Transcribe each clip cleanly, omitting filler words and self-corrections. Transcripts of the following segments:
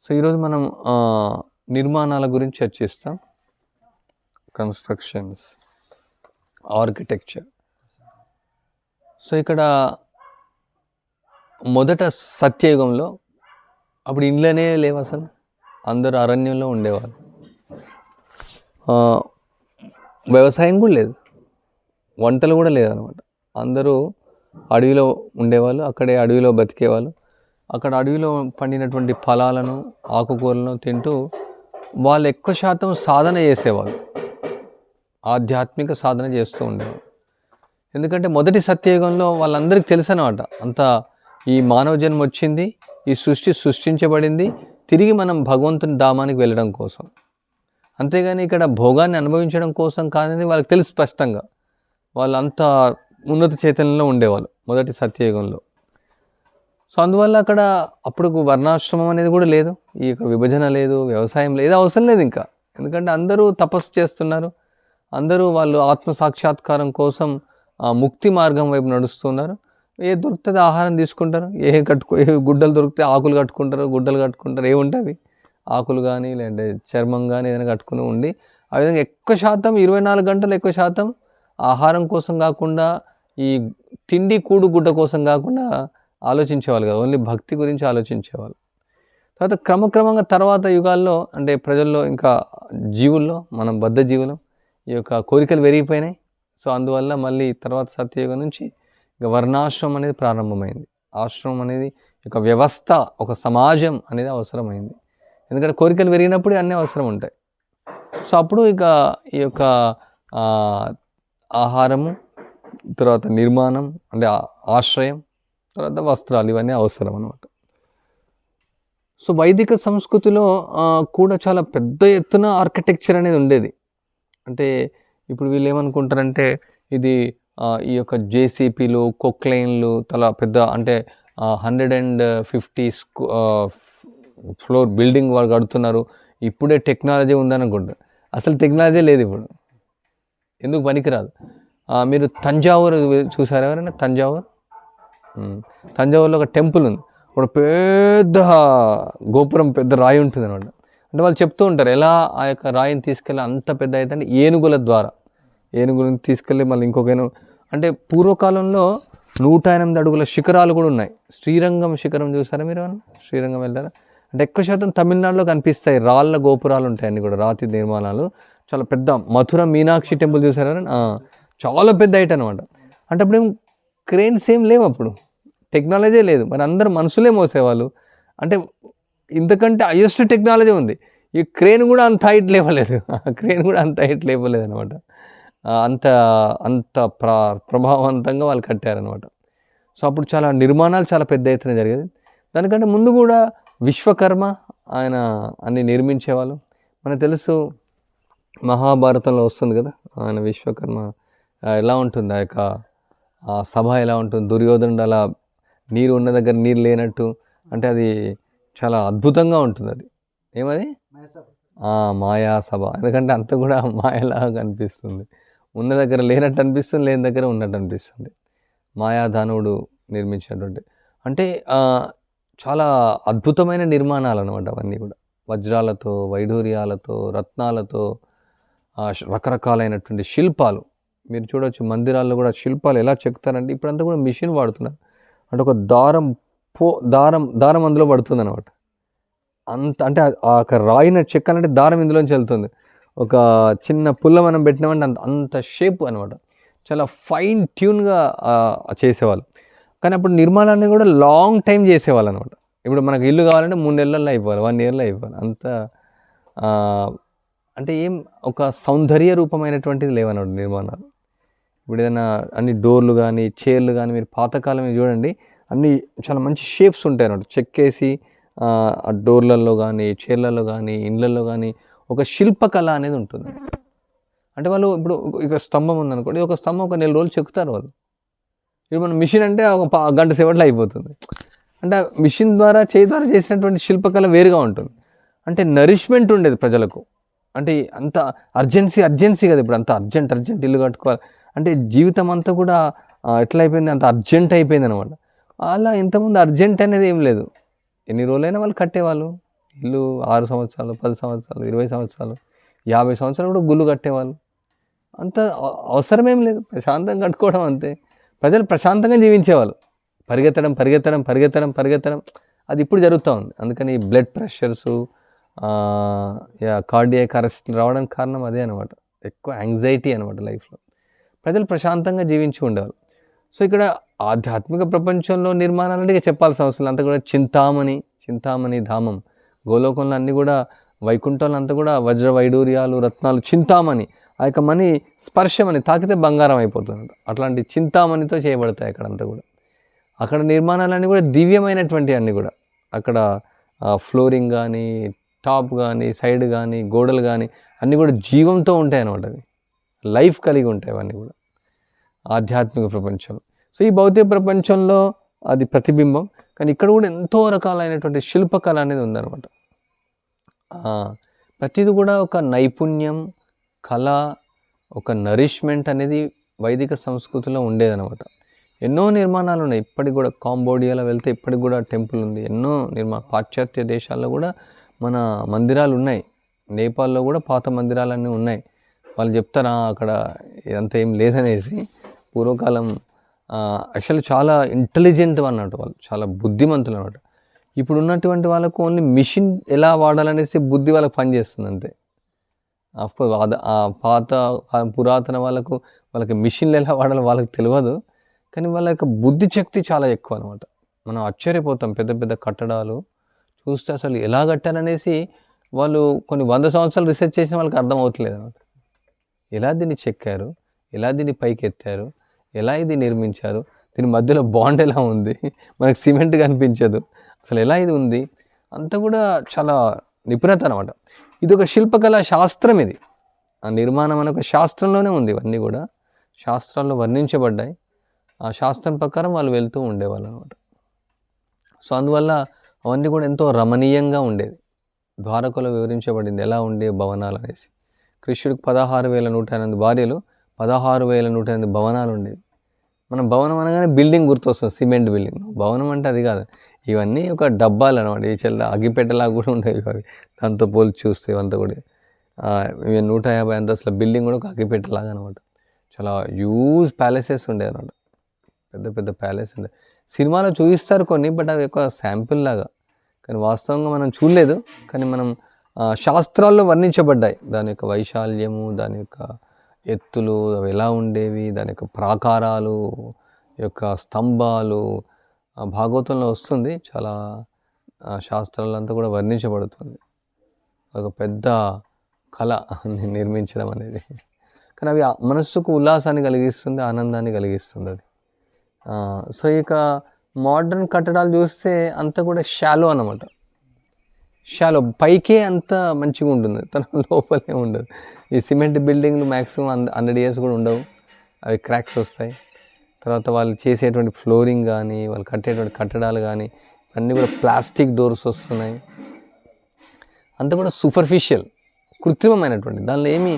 So ఈరోజు మనం నిర్మాణాల గురించి చర్చిస్తాం. Constructions, architecture. సో ఇక్కడ మొదట సత్యయుగంలో అప్పుడు ఇండ్లనే లేవు, అసలు అందరూ అరణ్యంలో ఉండేవాళ్ళు. వ్యవసాయం కూడా లేదు, వంటలు కూడా లేదనమాట. అందరూ అడవిలో ఉండేవాళ్ళు, అక్కడే అడవిలో బతికేవాళ్ళు. అక్కడ అడవిలో పండినటువంటి ఫలాలను, ఆకుకూరలను తింటూ వాళ్ళు ఎక్కువ శాతం సాధన చేసేవాళ్ళు, ఆధ్యాత్మిక సాధన చేస్తూ ఉండేవాళ్ళు. ఎందుకంటే మొదటి సత్యయుగంలో వాళ్ళందరికీ తెలుసు అనమాట, అంత ఈ మానవ జన్మ వచ్చింది, ఈ సృష్టి సృష్టించబడింది తిరిగి మనం భగవంతుని ధామానికి వెళ్ళడం కోసం, అంతేగాని ఇక్కడ భోగాన్ని అనుభవించడం కోసం కాదని వాళ్ళకి తెలుసు స్పష్టంగా. వాళ్ళంతా ఉన్నత చైతన్యంలో ఉండేవాళ్ళు మొదటి సత్యయుగంలో. సో అందువల్ల అక్కడ అప్పుడు వర్ణాశ్రమం అనేది కూడా లేదు, ఈ యొక్క విభజన లేదు, వ్యవసాయం లేదు, అవసరం లేదు ఇంకా. ఎందుకంటే అందరూ తపస్సు చేస్తున్నారు, అందరూ వాళ్ళు ఆత్మ సాక్షాత్కారం కోసం ముక్తి మార్గం వైపు నడుస్తున్నారు. ఏ దొరుకుతుంది ఆహారం తీసుకుంటారు, ఏ గుడ్డలు దొరికితే ఆకులు కట్టుకుంటారు, గుడ్డలు కట్టుకుంటారు, ఏముంటాయి అవి ఆకులు కానీ లేదంటే చర్మం కానీ ఏదైనా కట్టుకుని ఉండి, ఆ విధంగా ఎక్కువ శాతం 24 గంటలు ఎక్కువ శాతం ఆహారం కోసం కాకుండా, ఈ తిండి కూడు గుడ్డ కోసం కాకుండా ఆలోచించేవాళ్ళు కాదు, ఓన్లీ భక్తి గురించి ఆలోచించేవాళ్ళు. తర్వాత క్రమక్రమంగా తర్వాత యుగాల్లో అంటే ప్రజల్లో ఇంకా జీవుల్లో, మనం బద్ధ జీవులం, ఈ యొక్క కోరికలు పెరిగిపోయినాయి. సో అందువల్ల మళ్ళీ తర్వాత సత్యయుగం నుంచి ఇక వర్ణాశ్రమం అనేది ప్రారంభమైంది. ఆశ్రమం అనేది ఒక వ్యవస్థ, ఒక సమాజం అనేది అవసరమైంది. ఎందుకంటే కోరికలు పెరిగినప్పుడు అన్నీ అవసరం ఉంటాయి. సో అప్పుడు ఇక ఈ యొక్క ఆహారము, తర్వాత నిర్మాణం అంటే ఆశ్రయం, తర్వాత వస్త్రాలు, ఇవన్నీ అవసరం అన్నమాట. సో వైదిక సంస్కృతిలో కూడా చాలా పెద్ద ఎత్తున ఆర్కిటెక్చర్ అనేది ఉండేది. అంటే ఇప్పుడు వీళ్ళు ఏమనుకుంటారంటే ఇది ఈ యొక్క జేసీపీలు, కొక్లైన్లు, చాలా పెద్ద అంటే 150 ఫ్లోర్ బిల్డింగ్ వాళ్ళు కడుతున్నారు, ఇప్పుడే టెక్నాలజీ ఉందని అనుకుంటారు. అసలు టెక్నాలజీ లేదు ఇప్పుడు, ఎందుకు పనికిరాదు. మీరు తంజావూరు చూసారు ఎవరైనా? తంజావూరులో ఒక టెంపుల్ ఉంది, ఒక పెద్ద గోపురం, పెద్ద రాయి ఉంటుంది అనమాట. అంటే వాళ్ళు చెప్తూ ఉంటారు ఎలా ఆ యొక్క రాయిని తీసుకెళ్ళి అంత పెద్ద అయితే అంటే ఏనుగుల ద్వారా, ఏనుగులను తీసుకెళ్ళి మళ్ళీ ఇంకొక ఏనుగు. అంటే పూర్వకాలంలో 108 అడుగుల శిఖరాలు కూడా ఉన్నాయి. శ్రీరంగం శిఖరం చూసారా మీరు? శ్రీరంగం వెళ్ళారా? అంటే ఎక్కువ శాతం తమిళనాడులో కనిపిస్తాయి, రాళ్ళ గోపురాలు ఉంటాయి, అన్నీ కూడా రాతి నిర్మాణాలు, చాలా పెద్ద. మథుర మీనాక్షి టెంపుల్ చూసారా? చాలా పెద్ద హైట్ అనమాట. అంటే అప్పుడేం క్రేన్స్ ఏం లేవు, అప్పుడు టెక్నాలజీ లేదు, మరి అందరూ మనుషులే మోసేవాళ్ళు. అంటే ఇంతకంటే హైయెస్ట్ టెక్నాలజీ ఉంది, ఈ క్రేన్ కూడా అంత హైట్ లేవలేదు, క్రేన్ కూడా అంత హైట్ లేవలేదు అనమాట. అంత అంత ప్రభావవంతంగా వాళ్ళు కట్టారనమాట. సో అప్పుడు చాలా నిర్మాణాలు చాలా పెద్ద ఎత్తున జరిగేది. దానికంటే ముందు కూడా విశ్వకర్మ ఆయన అన్ని నిర్మించేవాళ్ళు. మనకు తెలుసు మహాభారతంలో వస్తుంది కదా, ఆయన విశ్వకర్మ ఎలా ఉంటుంది, ఆ యొక్క సభ ఎలా ఉంటుంది, దుర్యోధనుడు అలా నీరు ఉన్న దగ్గర నీరు లేనట్టు, అంటే అది చాలా అద్భుతంగా ఉంటుంది. అది ఏమది మాయా సభ, ఎందుకంటే అంత కూడా మాయలాగా కనిపిస్తుంది, ఉన్న దగ్గర లేనట్టు అనిపిస్తుంది, లేని దగ్గర ఉన్నట్టు అనిపిస్తుంది. మాయాదానవుడు నిర్మించినటువంటి, అంటే చాలా అద్భుతమైన నిర్మాణాలు అనమాట అవన్నీ కూడా, వజ్రాలతో, వైఢూర్యాలతో, రత్నాలతో, రకరకాలైనటువంటి శిల్పాలు. మీరు చూడవచ్చు మందిరాల్లో కూడా శిల్పాలు ఎలా చెక్కుతారంటే ఇప్పుడంతా కూడా మిషన్ వాడుతున్నారు. అంటే ఒక దారం అందులో పడుతుంది అనమాట. అంత అంటే ఆ రాయిన చెక్కాలంటే దారం ఇందులోంచి వెళ్తుంది. ఒక చిన్న పుల్ల మనం పెట్టినామంటే అంత షేప్ అనమాట, చాలా ఫైన్ ట్యూన్గా చేసేవాళ్ళు. కానీ అప్పుడు నిర్మాణాన్ని కూడా లాంగ్ టైం చేసేవాళ్ళు అనమాట. ఇప్పుడు మనకు ఇల్లు కావాలంటే 3 నెలల్లో అయిపోవాలి, 1 ఇయర్లో అయిపోవాలి. అంత అంటే ఏం ఒక సౌందర్య రూపమైనటువంటిది లేవన్నమాట నిర్మాణాలు. ఇప్పుడు ఏదైనా అన్ని డోర్లు కానీ చైర్లు కానీ మీరు పాతకాలం చూడండి, అన్నీ చాలా మంచి షేప్స్ ఉంటాయి అన్నమాట. చెక్కేసి ఆ డోర్లలో కానీ చైర్లలో కానీ ఇండ్లలో కానీ ఒక శిల్పకళ అనేది ఉంటుంది. అంటే వాళ్ళు ఇప్పుడు ఇక స్తంభం ఉందనుకోండి, ఒక స్తంభం ఒక 4 రోజులు చెక్కుతారు వాళ్ళు. ఇప్పుడు మన మిషన్ అంటే ఒక గంట సేపట్లో అయిపోతుంది. అంటే మిషన్ ద్వారా చేయి ద్వారా చేసినటువంటి శిల్పకళ వేరుగా ఉంటుంది. అంటే నరిష్మెంట్ ఉండేది ప్రజలకు. అంటే అంత అర్జెన్సీ కదా, ఇప్పుడు అంత అర్జెంట్ ఇల్లు కట్టుకోవాలి అంటే జీవితం అంతా కూడా ఎట్లా అయిపోయింది, అంత అర్జెంట్ అయిపోయింది అనమాట. అలా ఇంతకుముందు అర్జెంట్ అనేది ఏం లేదు, ఎన్ని రోజులైనా వాళ్ళు కట్టేవాళ్ళు. ఇల్లు 6 సంవత్సరాలు, 10 సంవత్సరాలు, 20 సంవత్సరాలు, 50 సంవత్సరాలు కూడా గుళ్ళు కట్టేవాళ్ళు. అంత అవసరమేం లేదు, ప్రశాంతంగా కట్టుకోవడం అంతే. ప్రజలు ప్రశాంతంగా జీవించేవాళ్ళు. పరిగెత్తడం పరిగెత్తడం పరిగెత్తడం పరిగెత్తడం అది ఇప్పుడు జరుగుతూ ఉంది. అందుకని బ్లడ్ ప్రెషర్సు, కార్డియాక్ అరెస్ట్ రావడానికి కారణం అదే అనమాట. ఎక్కువ యాంగ్జైటీ అనమాట లైఫ్లో. ప్రజలు ప్రశాంతంగా జీవించి ఉండేవాళ్ళు. సో ఇక్కడ ఆధ్యాత్మిక ప్రపంచంలో నిర్మాణాలంటే చెప్పాల్సిన అవసరం అంతా కూడా చింతామణి ధామం. గోలోకంలో అన్నీ కూడా వైకుంఠంలో అంతా కూడా వజ్ర వైడూర్యాలు రత్నాలు చింతామణి. ఆ యొక్క మణి స్పర్శమని తాకితే బంగారం అయిపోతుంది. అట్లాంటి చింతామణితో చేయబడతాయి అక్కడంతా కూడా. అక్కడ నిర్మాణాలన్నీ కూడా దివ్యమైనటువంటి అన్నీ కూడా. అక్కడ ఫ్లోరింగ్ కానీ, టాప్ కానీ, సైడ్ కానీ, గోడలు కానీ అన్నీ కూడా జీవంతో ఉంటాయి అన్నమాట. అవి లైఫ్ కలిగి ఉంటాయి అవన్నీ కూడా ఆధ్యాత్మిక ప్రపంచం. సో ఈ భౌతిక ప్రపంచంలో అది ప్రతిబింబం. కానీ ఇక్కడ కూడా ఎంతో రకాలైనటువంటి శిల్పకళ అనేది ఉందన్నమాట. ప్రతిది కూడా ఒక నైపుణ్యం, కళ, ఒక నరిష్మెంట్ అనేది వైదిక సంస్కృతిలో ఉండేదన్నమాట. ఎన్నో నిర్మాణాలు ఉన్నాయి ఇప్పటికి కూడా. కాంబోడియాలో వెళ్తే ఇప్పటికి కూడా టెంపుల్ ఉంది. ఎన్నో పాశ్చాత్య దేశాల్లో కూడా మన మందిరాలు ఉన్నాయి. నేపాల్లో కూడా పాత మందిరాలన్నీ ఉన్నాయి. వాళ్ళు చెప్తారా అక్కడ ఇదంతా ఏం లేదనేసి. పూర్వకాలం యాక్చువల్లీ చాలా ఇంటెలిజెంట్ అన్నట్టు, వాళ్ళు చాలా బుద్ధిమంతులు అన్నమాట. ఇప్పుడు ఉన్నటువంటి వాళ్ళకు ఓన్లీ మిషన్ ఎలా వాడాలనేసి బుద్ధి వాళ్ళకి పనిచేస్తుంది అంతే. అఫ్కోర్స్ పాత పురాతన వాళ్ళకి మిషన్లు ఎలా వాడాలో వాళ్ళకి తెలియదు. కానీ వాళ్ళ యొక్క బుద్ధి శక్తి చాలా ఎక్కువ అనమాట. మనం ఆశ్చర్యపోతాం. పెద్ద పెద్ద కట్టడాలు చూస్తే అసలు ఎలా కట్టారనేసి వాళ్ళు కొన్ని 100 సంవత్సరాలు రీసెర్చ్ చేసిన వాళ్ళకి అర్థం అవుతలేదు అనమాట. ఎలా దీన్ని చెక్కారు, ఎలా దీన్ని పైకి ఎత్తారు, ఎలా ఇది నిర్మించారు, దీని మధ్యలో బాండ్ ఎలా ఉంది, మనకు సిమెంట్ కనిపించదు, అసలు ఎలా ఇది ఉంది, అంతా కూడా చాలా నిపుణత అనమాట. ఇది ఒక శిల్పకళా శాస్త్రం. ఇది ఆ నిర్మాణం అనే ఒక శాస్త్రంలోనే ఉంది. ఇవన్నీ కూడా శాస్త్రాల్లో వర్ణించబడ్డాయి. ఆ శాస్త్రం ప్రకారం వాళ్ళు వెళ్తూ ఉండేవాళ్ళు అనమాట. సో అందువల్ల అవన్నీ కూడా ఎంతో రమణీయంగా ఉండేది. ద్వారకలో వివరించబడింది ఎలా ఉండే భవనాలు అనేసి. కృష్ణుడికి 16,108 భార్యలు, 16,108 భవనాలు ఉండేవి. మనం భవనం అనగానే బిల్డింగ్ గుర్తొస్తుంది, సిమెంట్ బిల్డింగ్. భవనం అంటే అది కాదు, ఇవన్నీ ఒక డబ్బాలు అనమాట. ఈ చెల్ల అగ్గిపెట్టెలాగా కూడా ఉండేవి అవి. దాంతో పోల్చి చూస్తే ఇవంతా కూడా 150 అంతస్తుల బిల్డింగ్ కూడా ఒక అగ్గిపెట్టెలాగా అనమాట. చాలా హ్యూజ్ ప్యాలెసెస్ ఉండేవి అనమాట. పెద్ద పెద్ద ప్యాలెస్ ఉండే. సినిమాలో చూపిస్తారు కొన్ని, బట్ అవి ఒక శాంపిల్ లాగా. కానీ వాస్తవంగా మనం చూడలేదు. కానీ మనం శాస్త్రాల్లో వర్ణించబడ్డాయి దాని యొక్క వైశాల్యము, దాని యొక్క ఎత్తులు అవి ఎలా ఉండేవి, దాని యొక్క ప్రాకారాలు, యొక్క స్తంభాలు. భాగవతంలో వస్తుంది చాలా. శాస్త్రాలంతా కూడా వర్ణించబడుతుంది. ఒక పెద్ద కళ నిర్మించడం అనేది. కానీ అవి మనస్సుకు ఉల్లాసాన్ని కలిగిస్తుంది, ఆనందాన్ని కలిగిస్తుంది అది. సో ఇక మోడర్న్ కట్టడాలు చూస్తే అంతా కూడా షాలో అన్నమాట. షాలో పైకే అంత మంచిగా ఉంటుంది, తన లోపలే ఉండదు. ఈ సిమెంట్ బిల్డింగ్లు మ్యాక్సిమం 100 years కూడా ఉండవు, అవి క్రాక్స్ వస్తాయి. తర్వాత వాళ్ళు చేసేటువంటి ఫ్లోరింగ్ కానీ, వాళ్ళు కట్టేటువంటి కట్టడాలు కానీ అన్నీ కూడా ప్లాస్టిక్ డోర్స్ వస్తున్నాయి. అంతా కూడా సూపర్ఫిషియల్, కృత్రిమమైనటువంటి. దానిలో ఏమీ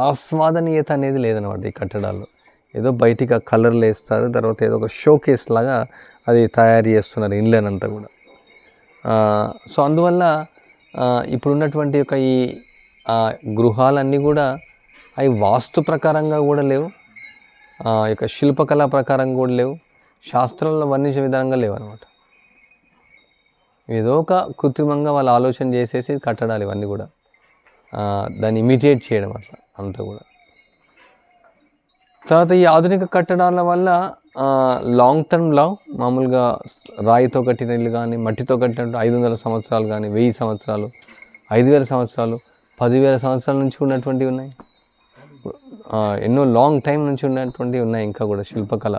ఆస్వాదనీయత అనేది లేదనమాట ఈ కట్టడాల్లో. ఏదో బయటికి ఆ కలర్లు వేస్తారు, తర్వాత ఏదో ఒక షోకేస్ లాగా అది తయారు చేస్తున్నారు ఇండ్లనంతా కూడా. సో అందువల్ల ఇప్పుడు ఉన్నటువంటి యొక్క ఈ గృహాలన్నీ కూడా అవి వాస్తు ప్రకారంగా కూడా లేవు, ఇక శిల్పకళ ప్రకారంగా కూడా లేవు, శాస్త్రంలో వర్ణించే విధానంగా లేవు అనమాట. ఏదో ఒక కృత్రిమంగా వాళ్ళు ఆలోచన చేసేసి కట్టడాలు ఇవన్నీ కూడా దాన్ని ఇమిటేట్ చేయడం అట్లా అంతా కూడా. తర్వాత ఈ ఆధునిక కట్టడాల వల్ల లాంగ్ టర్మ్లో మామూలుగా రాయితో కట్టిన ఇల్లు కానీ, మట్టితో కట్టినట్టు 500 సంవత్సరాలు కానీ, 1000 సంవత్సరాలు, 5000 సంవత్సరాలు, 10,000 సంవత్సరాల నుంచి ఉన్నటువంటివి ఉన్నాయి. ఎన్నో లాంగ్ టైం నుంచి ఉన్నటువంటివి ఉన్నాయి. ఇంకా కూడా శిల్పకళ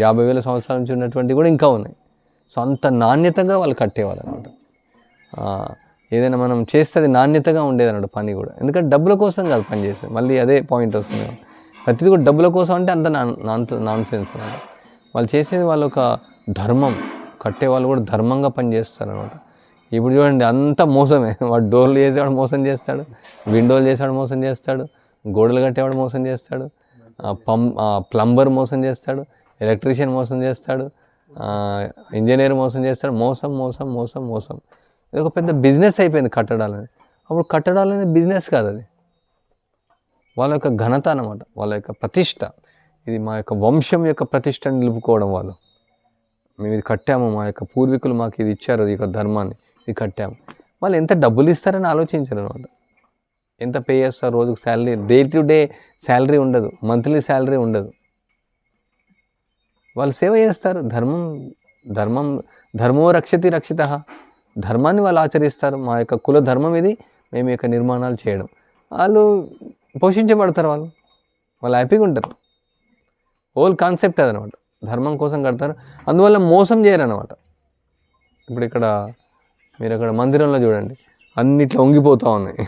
50,000 సంవత్సరాల నుంచి ఉన్నటువంటివి కూడా ఇంకా ఉన్నాయి. సో అంత నాణ్యతగా వాళ్ళు కట్టేవాళ్ళు అనమాట. ఏదైనా మనం చేస్తే అది నాణ్యతగా ఉండేది అన్నట్టు పని కూడా. ఎందుకంటే డబ్బుల కోసం కాదు పని చేసేది. మళ్ళీ అదే పాయింట్ వస్తుంది. ప్రతిదీ కూడా డబ్బుల కోసం అంటే అంత నాన్ సెన్స్ అనమాట. వాళ్ళు చేసేది వాళ్ళ ఒక ధర్మం. కట్టేవాళ్ళు కూడా ధర్మంగా పని చేస్తారు అనమాట. ఇప్పుడు చూడండి అంతా మోసమే. వాడు డోర్లు చేసేవాడు మోసం చేస్తాడు, విండోలు చేసేవాడు మోసం చేస్తాడు, గోడలు కట్టేవాడు మోసం చేస్తాడు, ప్లంబర్ మోసం చేస్తాడు, ఎలక్ట్రీషియన్ మోసం చేస్తాడు, ఇంజనీర్ మోసం చేస్తాడు, మోసం మోసం మోసం మోసం. ఇది ఒక పెద్ద బిజినెస్ అయిపోయింది కట్టడాలని. అప్పుడు కట్టడాలు అనేది బిజినెస్ కాదు, అది వాళ్ళ యొక్క ఘనత అన్నమాట, వాళ్ళ యొక్క ప్రతిష్ట. ఇది మా యొక్క వంశం యొక్క ప్రతిష్టను నిలుపుకోవడం. వాళ్ళు మేము ఇది కట్టాము, మా యొక్క పూర్వీకులు మాకు ఇది ఇచ్చారు, ఈ యొక్క ధర్మాన్ని ఇది కట్టాము. వాళ్ళు ఎంత డబ్బులు ఇస్తారని ఆలోచించారు అనమాట. ఎంత పే చేస్తారు రోజుకు salary, day to day salary ఉండదు, మంత్లీ శాలరీ ఉండదు. వాళ్ళు సేవ చేస్తారు. ధర్మో రక్షతి రక్షిత, ధర్మాన్ని వాళ్ళు ఆచరిస్తారు. మా యొక్క కుల ధర్మం ఇది, మేము యొక్క నిర్మాణాలు చేయడం. వాళ్ళు పోషించబడతారు, వాళ్ళు హ్యాపీగా ఉంటారు. హోల్ కాన్సెప్ట్ అదనమాట, ధర్మం కోసం కడతారు. అందువల్ల మోసం చేయరు అనమాట. ఇప్పుడు ఇక్కడ మీరు అక్కడ మందిరంలో చూడండి, అన్నిట్లో వంగిపోతూ ఉన్నాయి.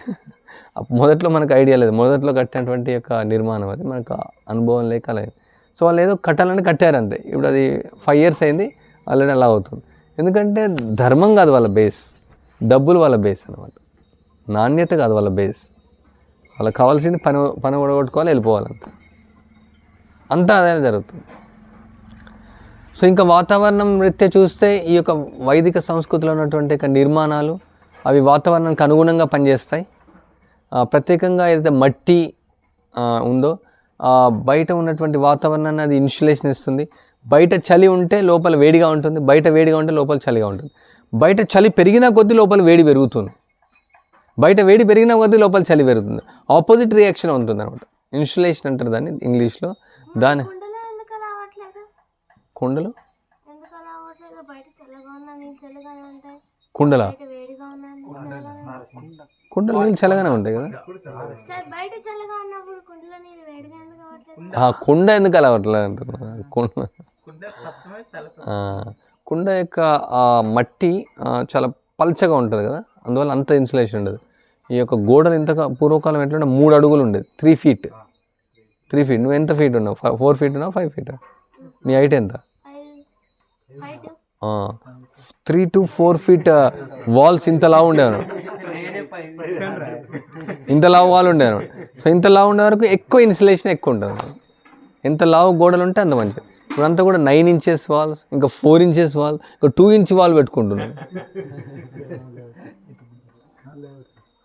మొదట్లో మనకు ఐడియా లేదు, మొదట్లో కట్టినటువంటి యొక్క నిర్మాణం అది మనకు అనుభవం లేక లేదు. సో వాళ్ళు ఏదో కట్టాలని కట్టారు అంతే. ఇప్పుడు అది 5 years అయింది, ఆల్రెడీ అలా అవుతుంది. ఎందుకంటే ధర్మం కాదు వాళ్ళ బేస్, డబ్బులు వాళ్ళ బేస్ అనమాట, నాణ్యత కాదు వాళ్ళ బేస్. వాళ్ళకి కావాల్సింది పని ఒడగొట్టుకోవాలి, వెళ్ళిపోవాలంత, అంతా అదే జరుగుతుంది. సో ఇంకా వాతావరణం రీత్యా చూస్తే ఈ యొక్క వైదిక సంస్కృతిలో ఉన్నటువంటి యొక్క నిర్మాణాలు అవి వాతావరణానికి అనుగుణంగా పనిచేస్తాయి. ప్రత్యేకంగా ఏదైతే మట్టి ఉందో బయట ఉన్నటువంటి వాతావరణాన్ని అది ఇన్సులేషన్ ఇస్తుంది. బయట చలి ఉంటే లోపల వేడిగా ఉంటుంది, బయట వేడిగా ఉంటే లోపల చలిగా ఉంటుంది. బయట చలి పెరిగినా కొద్దీ లోపల వేడి పెరుగుతుంది, బయట వేడి పెరిగినా కొద్దీ లోపల చలి పెరుగుతుంది. ఆపోజిట్ రియాక్షన్ ఉంటుంది అనమాట. ఇన్సులేషన్ అంటారు దాన్ని ఇంగ్లీష్లో. దాని కుండలు కుండల కుండలు నీళ్ళు చల్లగానే ఉంటాయి కదా. కుండ ఎందుకు అలా అవ్వట్లేదు అంటున్నారు. కుండ యొక్క మట్టి చాలా పల్చగా ఉంటుంది కదా, అందువల్ల అంత ఇన్సులేషన్ ఉండదు. ఈ యొక్క గోడలు ఇంత పూర్వకాలం ఎట్లా 3 అడుగులు ఉండేది, 3 feet. నువ్వు ఎంత ఫీట్ ఉన్నావు? 4 feet ఉన్నావు, 5 feet? నీ హైట్ ఎంత? 3 to 4 feet వాల్స్ ఇంతలా ఉండేవారు, ఇంతలా వాల్ ఉండేవారు. సో ఇంతలా ఉండే వరకు ఎక్కువ ఇన్సులేషన్ ఎక్కువ ఉంటుంది. ఎంత లావు గోడలు ఉంటే అంత మంచిది. ఇప్పుడంతా కూడా 9 inches వాల్స్, ఇంకా 4 inches వాల్, ఇంకా 2 inch వాల్ పెట్టుకుంటున్నాను.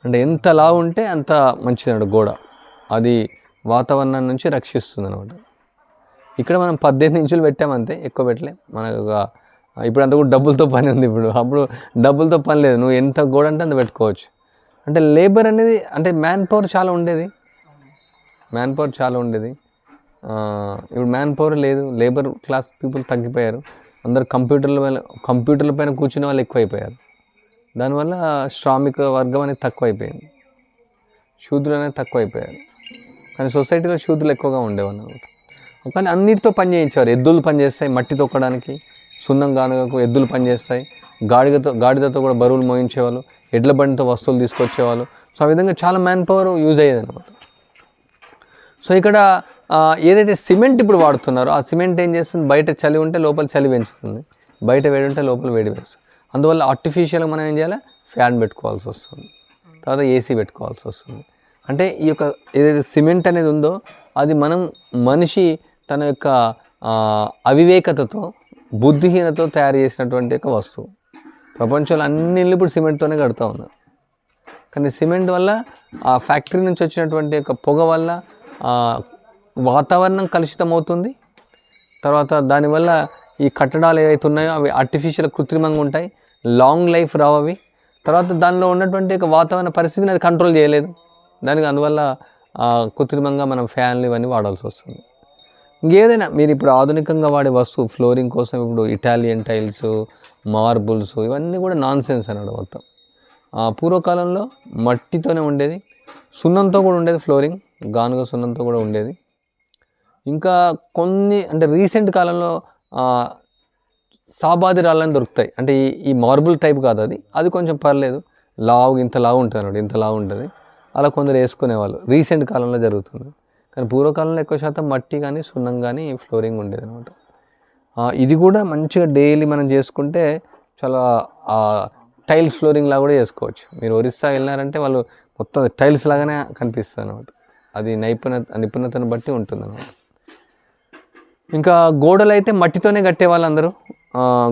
అంటే ఎంత లావు ఉంటే అంత మంచిది అన్నమాట గోడ. అది వాతావరణం నుంచి రక్షిస్తుంది అనమాట. ఇక్కడ మనం 18 inches పెట్టామంతే, ఎక్కువ పెట్టలే. మనకు ఇప్పుడు అంతా కూడా డబ్బులతో పని ఉంది. అప్పుడు డబ్బులతో పని లేదు, నువ్వు ఎంత గోడ అంటే అంత పెట్టుకోవచ్చు. అంటే లేబర్ అనేది, అంటే మ్యాన్ పవర్ చాలా ఉండేది. ఇప్పుడు మ్యాన్ పవర్ లేదు, లేబర్ క్లాస్ పీపుల్ తగ్గిపోయారు. అందరు కంప్యూటర్ల పైన కూర్చునే వాళ్ళు ఎక్కువైపోయారు. దానివల్ల శ్రామిక వర్గం అనేది తక్కువైపోయింది, శూద్రులు అనేది తక్కువైపోయారు. కానీ సొసైటీలో శూద్రులు ఎక్కువగా ఉండేవాళ్ళు అనమాట. కానీ అన్నిటితో పని చేయించేవారు. ఎద్దులు పని చేస్తాయి మట్టి తొక్కడానికి, సున్నం గానుగకు ఎద్దులు పనిచేస్తాయి. గాడిదతో కూడా బరువులు మోయించేవాళ్ళు, ఎడ్ల బండితో వస్తువులు తీసుకొచ్చేవాళ్ళు. సో ఆ విధంగా చాలా మ్యాన్ పవర్ యూజ్ అయ్యేది అనమాట. సో ఇక్కడ ఏదైతే సిమెంట్ ఇప్పుడు వాడుతున్నారో ఆ సిమెంట్ ఏం చేస్తుంది, బయట చలి ఉంటే లోపల చలి పెంచుతుంది, బయట వేడి ఉంటే లోపల వేడి పెంచుతుంది. అందువల్ల ఆర్టిఫిషియల్గా మనం ఏం చేయాలి, ఫ్యాన్ పెట్టుకోవాల్సి వస్తుంది, తర్వాత ఏసీ పెట్టుకోవాల్సి వస్తుంది. అంటే ఈ యొక్క ఏదైతే సిమెంట్ అనేది ఉందో అది మనిషి తన యొక్క అవివేకతతో, బుద్ధిహీనతో తయారు చేసినటువంటి ఒక వస్తువు. ప్రపంచంలో అన్ని ఇళ్ళు ఇప్పుడు సిమెంట్తోనే కడుతూ ఉన్నారు. కానీ సిమెంట్ వల్ల, ఆ ఫ్యాక్టరీ నుంచి వచ్చినటువంటి యొక్క పొగ వల్ల వాతావరణం కలుషితం అవుతుంది. తర్వాత దానివల్ల ఈ కట్టడాలు ఏవైతే ఉన్నాయో అవి ఆర్టిఫిషియల్, కృత్రిమంగా ఉంటాయి, లాంగ్ లైఫ్ రావు అవి. తర్వాత దానిలో ఉన్నటువంటి ఒక వాతావరణ పరిస్థితిని అది కంట్రోల్ చేయలేదు. అందువల్ల కృత్రిమంగా మనం ఫ్యాన్లు ఇవన్నీ వాడాల్సి వస్తుంది. ఇంకేదైనా మీరు ఇప్పుడు ఆధునికంగా వాడే వస్తువు ఫ్లోరింగ్ కోసం ఇప్పుడు ఇటాలియన్ టైల్స్, మార్బుల్స్, ఇవన్నీ కూడా నాన్ సెన్స్ అన్నాడు మొత్తం. పూర్వకాలంలో మట్టితోనే ఉండేది, సున్నంతో కూడా ఉండేది ఫ్లోరింగ్, గానుగ సున్నంతో కూడా ఉండేది. ఇంకా కొన్ని అంటే రీసెంట్ కాలంలో సాబాది రాళ్ళని దొరుకుతాయి. అంటే ఈ మార్బుల్ టైప్ కాదు, అది కొంచెం పర్లేదు, ఇంత లావు ఉంటుంది అన్నమాట, ఇంత లావు ఉంటుంది. అలా కొందరు వేసుకునేవాళ్ళు, రీసెంట్ కాలంలో జరుగుతుంది. కానీ పూర్వకాలంలో ఎక్కువ శాతం మట్టి కానీ సున్నం కానీ ఫ్లోరింగ్ ఉండేది అనమాట. ఇది కూడా మంచిగా డైలీ మనం చేసుకుంటే చాలా టైల్స్ ఫ్లోరింగ్ లాగా కూడా చేసుకోవచ్చు. మీరు ఒరిస్సా వెళ్ళినారంటే వాళ్ళు మొత్తం టైల్స్ లాగానే కనిపిస్తుంది అనమాట. అది నిపుణతను బట్టి ఉంటుంది అనమాట. ఇంకా గోడలు అయితే మట్టితోనే కట్టేవాళ్ళు అందరూ.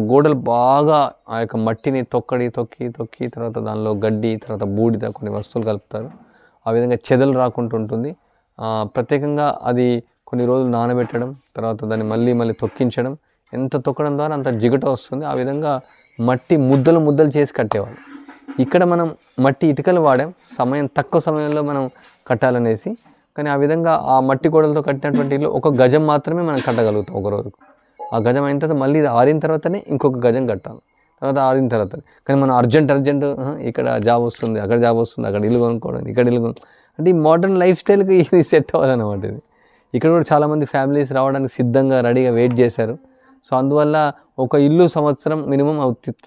గోడలు బాగా ఆ యొక్క మట్టిని తొక్కి తర్వాత దానిలో గడ్డి, తర్వాత బూడిద, కొన్ని వస్తువులు కలుపుతారు. ఆ విధంగా చెదలు రాకుండా ఉంటుంది. ప్రత్యేకంగా అది కొన్ని రోజులు నానబెట్టడం, తర్వాత దాన్ని మళ్ళీ తొక్కించడం, ఎంత తొక్కడం ద్వారా అంత జిగుట వస్తుంది. ఆ విధంగా మట్టి ముద్దలు చేసి కట్టేవాళ్ళు. ఇక్కడ మనం మట్టి ఇటుకలు వాడాం, తక్కువ సమయంలో మనం కట్టాలనేసి. కానీ ఆ విధంగా ఆ మట్టి గోడలతో కట్టినటువంటి ఇల్లు ఒక గజం మాత్రమే మనం కట్టగలుగుతాం ఒక రోజుకు. ఆ గజం అయిన తర్వాత మళ్ళీ ఆరిన తర్వాతనే ఇంకొక గజం కట్టాలి, తర్వాత ఆరిన తర్వాతనే. కానీ మనం అర్జెంట్ ఇక్కడ జాబ్ వస్తుంది, అక్కడ జాబ్ వస్తుంది, అక్కడ ఇల్లు కొనుక్కోవడం, ఇక్కడ ఇల్లు అంటే ఈ మోడర్న్ లైఫ్ స్టైల్కి ఇది సెట్ అవ్వదన్నమాట. ఇది ఇక్కడ కూడా చాలామంది ఫ్యామిలీస్ రావడానికి సిద్ధంగా రెడీగా వెయిట్ చేశారు. సో అందువల్ల ఒక ఇల్లు సంవత్సరం మినిమం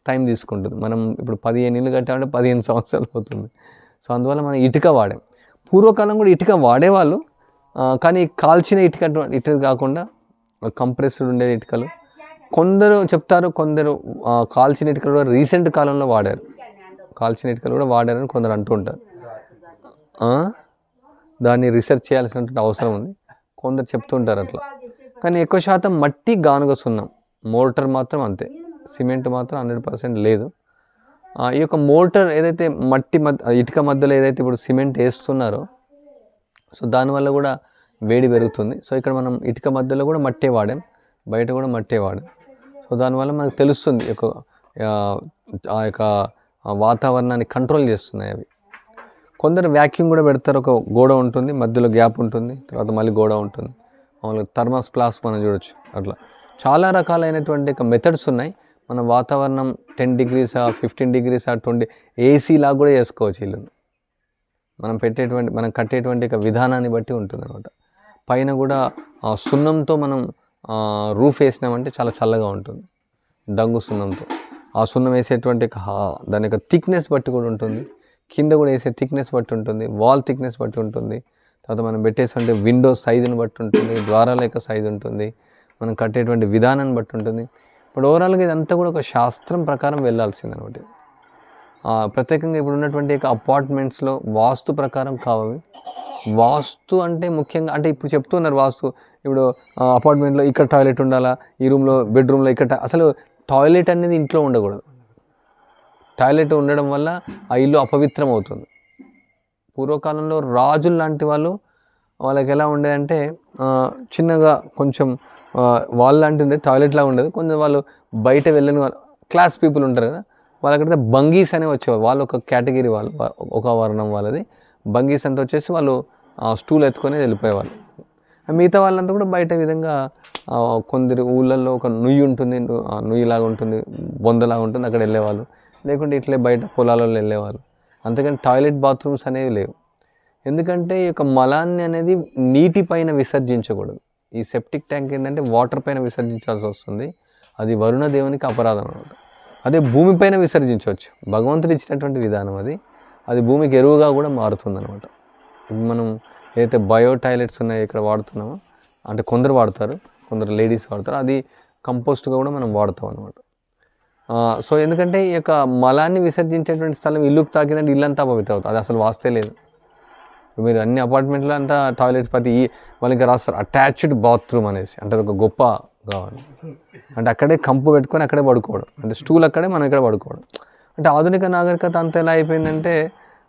టైం తీసుకుంటుంది. మనం ఇప్పుడు 15 ఇల్లు కట్టామంటే 15 సంవత్సరాలు అవుతుంది. సో అందువల్ల మనం ఇటుక వాడాం. పూర్వకాలం కూడా ఇటుక వాడేవాళ్ళు, కానీ కాల్చిన ఇటుక కాకుండా కంప్రెస్డ్ ఉండేది ఇటుకలు. కొందరు చెప్తారు, కొందరు కాల్చిన ఇటుకలు కూడా రీసెంట్ కాలంలో వాడారు, వాడారని కొందరు అంటూ ఉంటారు. దాన్ని రీసెర్చ్ చేయాల్సినటువంటి అవసరం ఉంది, కొందరు చెప్తుంటారు అట్లా. కానీ ఎక్కువ శాతం మట్టి, గానుగ సున్నం, మోర్టర్ మాత్రం అంతే, సిమెంట్ మాత్రం 100% లేదు. ఈ యొక్క మోర్టర్ ఏదైతే ఇటుక మధ్యలో ఏదైతే ఇప్పుడు సిమెంట్ వేస్తున్నారో, సో దానివల్ల కూడా వేడి పెరుగుతుంది. సో ఇక్కడ మనం ఇటుక మధ్యలో కూడా మట్టే వాడాం, బయట కూడా మట్టే వాడాం. సో దానివల్ల మనకు తెలుస్తుంది ఆ యొక్క వాతావరణాన్ని కంట్రోల్ చేస్తున్నాయి అవి. కొందరు వ్యాక్యూమ్ కూడా పెడతారు, ఒక గోడ ఉంటుంది, మధ్యలో గ్యాప్ ఉంటుంది, తర్వాత మళ్ళీ గోడ ఉంటుంది. మామూలుగా థర్మాస్ ప్లాస్ మనం చూడొచ్చు. అట్లా చాలా రకాలైనటువంటి మెథడ్స్ ఉన్నాయి. మన వాతావరణం 10 degrees 15 degrees 20 AC లాగా కూడా చేసుకోవచ్చు ఇల్లును. మనం కట్టేటువంటి విధానాన్ని బట్టి ఉంటుంది అనమాట. పైన కూడా సున్నంతో మనం రూఫ్ వేసినామంటే చాలా చల్లగా ఉంటుంది, డంగు సున్నంతో. ఆ సున్నం వేసేటువంటి దాని యొక్క థిక్నెస్ బట్టి కూడా ఉంటుంది, కింద కూడా వేసే థిక్నెస్ బట్టి ఉంటుంది, వాల్ థిక్నెస్ బట్టి ఉంటుంది, తర్వాత మనం పెట్టేటువంటి విండో సైజుని బట్టి ఉంటుంది, ద్వారాల యొక్క సైజు ఉంటుంది, మనం కట్టేటువంటి విధానాన్ని బట్టి ఉంటుంది. ఇప్పుడు ఓవరాల్గా ఇదంతా కూడా ఒక శాస్త్రం ప్రకారం వెళ్ళాల్సింది అనమాట. ప్రత్యేకంగా ఇప్పుడు ఉన్నటువంటి అపార్ట్మెంట్స్లో వాస్తు ప్రకారం కావాలి. వాస్తు అంటే ముఖ్యంగా అంటే ఇప్పుడు చెప్తున్నారు వాస్తు, ఇప్పుడు అపార్ట్మెంట్లో ఇక్కడ టాయిలెట్ ఉండాలా, ఈ రూమ్లో బెడ్రూమ్లో ఇక్కడ అసలు టాయిలెట్ అనేది ఇంట్లో ఉండకూడదు. టాయిలెట్ ఉండడం వల్ల ఆ ఇల్లు అపవిత్రం అవుతుంది. పూర్వకాలంలో రాజులు లాంటి వాళ్ళకి ఎలా ఉండేదంటే చిన్నగా కొంచెం వాళ్ళు లాంటి ఉండేది, టాయిలెట్ లాగా ఉండేది. కొంచెం వాళ్ళు బయట వెళ్ళని క్లాస్ పీపుల్ ఉంటారు కదా, వాళ్ళకైతే బంగీస్ అనే వచ్చేవాళ్ళు. వాళ్ళు ఒక కేటగిరీ, వాళ్ళు ఒక వర్ణం వాళ్ళది. బంగీస్ అంతా వచ్చేసి వాళ్ళు స్టూల్ ఎత్తుకొని వెళ్ళిపోయేవాళ్ళు. మిగతా వాళ్ళంతా కూడా బయట విధంగా కొందరు ఊళ్ళల్లో ఒక నుయ్యి ఉంటుంది, నుయ్యిలాగా ఉంటుంది, బొందలాగా ఉంటుంది, అక్కడ వెళ్ళేవాళ్ళు. లేకుంటే ఇట్లే బయట పొలాలలో వెళ్ళేవాళ్ళు. అంతేకాని టాయిలెట్ బాత్రూమ్స్ అనేవి లేవు. ఎందుకంటే ఈ యొక్క మలాన్ని అనేది నీటిపైన విసర్జించకూడదు. ఈ సెప్టిక్ ట్యాంక్ ఏంటంటే వాటర్ పైన విసర్జించాల్సి వస్తుంది. అది వరుణ దేవునికి అపరాధం అనమాట. అదే భూమిపైన విసర్జించవచ్చు, భగవంతుడు ఇచ్చినటువంటి విధానం అది. అది భూమికి ఎరువుగా కూడా మారుతుంది అనమాట. మనం ఏదైతే బయో టాయిలెట్స్ ఉన్నాయో ఇక్కడ వాడుతున్నామో, అంటే కొందరు వాడతారు, కొందరు లేడీస్ వాడతారు, అది కంపోస్ట్గా కూడా మనం వాడతాం అనమాట. సో ఎందుకంటే ఈ యొక్క మలాన్ని విసర్జించేటువంటి స్థలం ఇల్లుకు తాకిందంటే ఇల్లంతా పవిత్రం అవుతుంది. అది అసలు వాస్తే లేదు. మీరు అన్ని అపార్ట్మెంట్లో అంతా టాయిలెట్స్ వాళ్ళకి రాస్తారు అటాచ్డ్ బాత్రూమ్ అనేసి, అంటే అది ఒక గొప్ప కావాలి. అంటే అక్కడే కంపు పెట్టుకొని అక్కడే పడుకోవడం, అంటే స్టూల్ అక్కడే మనం ఇక్కడ పడుకోవడం. అంటే ఆధునిక నాగరికత అంతా ఎలా అయిపోయిందంటే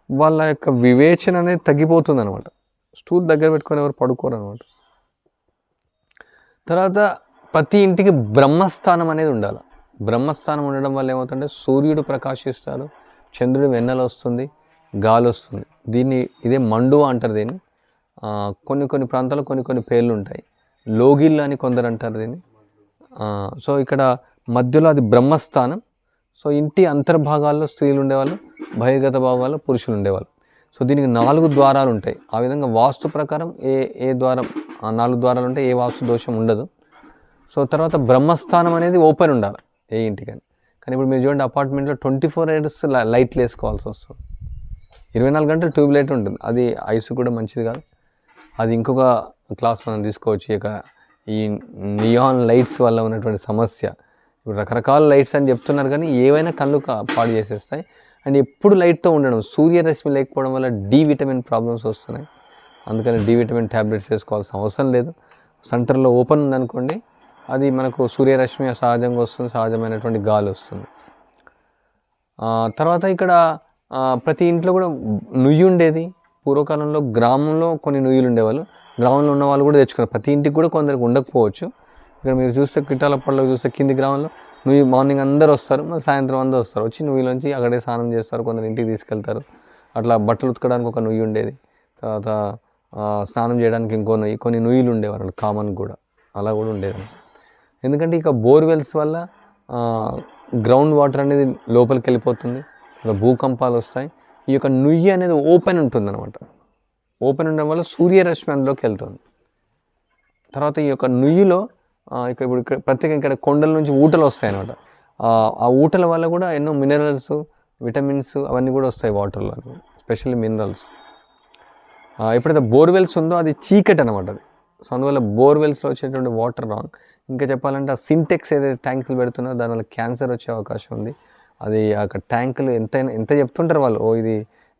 వాళ్ళ యొక్క వివేచన అనేది తగ్గిపోతుంది అనమాట. స్టూల్ దగ్గర పెట్టుకొని ఎవరు పడుకోరు అనమాట. తర్వాత ప్రతి ఇంటికి బ్రహ్మస్థానం అనేది ఉండాలి. బ్రహ్మస్థానం ఉండడం వల్ల ఏమవుతుందంటే సూర్యుడు ప్రకాశిస్తాడు, చంద్రుడు వెన్నెల వస్తుంది, గాలి వస్తుంది. ఇదే మండువా అంటారు దీన్ని. కొన్ని ప్రాంతాల్లో కొన్ని పేర్లు ఉంటాయి. లోగిళ్ళు అని కొందరు అంటారు దీన్ని. సో ఇక్కడ మధ్యలో అది బ్రహ్మస్థానం. సో ఇంటి అంతర్భాగాల్లో స్త్రీలు ఉండేవాళ్ళు, బహిర్గత భాగాల్లో పురుషులు ఉండేవాళ్ళు. సో దీనికి 4 ద్వారాలు ఉంటాయి. ఆ విధంగా వాస్తు ప్రకారం ఏ ద్వారం, 4 ద్వారాలు ఉంటే ఏ వాస్తు దోషం ఉండదు. సో తర్వాత బ్రహ్మస్థానం అనేది ఓపెన్ ఉండాలి ఏ ఇంటికని. కానీ ఇప్పుడు మీరు చూడండి అపార్ట్మెంట్లో 24 hours లైట్లు వేసుకోవాల్సి వస్తుంది. 24 గంటలు ట్యూబ్ లైట్ ఉంటుంది. అది ఐస్ కూడా మంచిది కాదు. అది ఇంకొక క్లాస్ మనం తీసుకోవచ్చు. ఈ నియాన్ లైట్స్ వల్ల ఉన్నటువంటి సమస్య. ఇప్పుడు రకరకాల లైట్స్ అని చెప్తున్నారు, కానీ ఏవైనా కళ్ళు పాడు చేసేస్తాయి. అండ్ ఎప్పుడు లైట్తో ఉండడం, సూర్యరశ్మి లేకపోవడం వల్ల డి విటమిన్ ప్రాబ్లమ్స్ వస్తున్నాయి. అందుకని డి విటమిన్ ట్యాబ్లెట్స్ వేసుకోవాల్సిన అవసరం లేదు. సెంటర్లో ఓపెన్ ఉందనుకోండి, అది మనకు సూర్యరశ్మి సహజంగా వస్తుంది, సహజమైనటువంటి గాలి వస్తుంది. తర్వాత ఇక్కడ ప్రతి ఇంట్లో కూడా నుయ్యి ఉండేది. పూర్వకాలంలో గ్రామంలో కొన్ని నుయ్యిలు ఉండేవాళ్ళు, గ్రామంలో ఉన్న వాళ్ళు కూడా తెచ్చుకున్నారు. ప్రతి ఇంటికి కూడా కొందరికి ఉండకపోవచ్చు. ఇక్కడ మీరు చూస్తే కిట్టాలపల్లిలో చూస్తే కింది గ్రామంలో నువ్వు మార్నింగ్ అందరూ వస్తారు, మళ్ళీ సాయంత్రం అందరూ వస్తారు, వచ్చి నువ్వులోంచి అక్కడే స్నానం చేస్తారు, కొందరు ఇంటికి తీసుకెళ్తారు. అట్లా బట్టలు ఉతకడానికి ఒక నుయ్యి ఉండేది, తర్వాత స్నానం చేయడానికి ఇంకో నుయ్యి, కొన్ని నుయ్యిలు ఉండేవారు కామన్ కూడా, అలా కూడా ఉండేది. ఎందుకంటే ఇక బోర్వెల్స్ వల్ల గ్రౌండ్ వాటర్ అనేది లోపలికి వెళ్ళిపోతుంది, భూకంపాలు వస్తాయి. ఈ యొక్క నుయ్యి అనేది ఓపెన్ ఉంటుంది అనమాట. ఓపెన్ ఉండడం వల్ల సూర్యరశ్మి అందులోకి వెళ్తుంది. తర్వాత ఈ యొక్క నుయ్యిలో ఇప్పుడు ప్రత్యేకంగా ఇక్కడ కొండల నుంచి ఊటలు వస్తాయి అనమాట. ఆ ఊటల వల్ల కూడా ఎన్నో మినరల్స్, విటమిన్స్ అవన్నీ కూడా వస్తాయి వాటర్లో, స్పెషల్లీ మినరల్స్. ఎప్పుడైతే బోర్వెల్స్ ఉందో అది చీకటి అనమాట అది. సో అందువల్ల బోర్వెల్స్లో వచ్చేటువంటి వాటర్ రాంగ్. ఇంకా చెప్పాలంటే ఆ సింటెక్స్ ఏదైతే ట్యాంకులు పెడుతున్నారో దానివల్ల క్యాన్సర్ వచ్చే అవకాశం ఉంది. అది ఆ ట్యాంకులు ఎంత చెప్తుంటారు వాళ్ళు,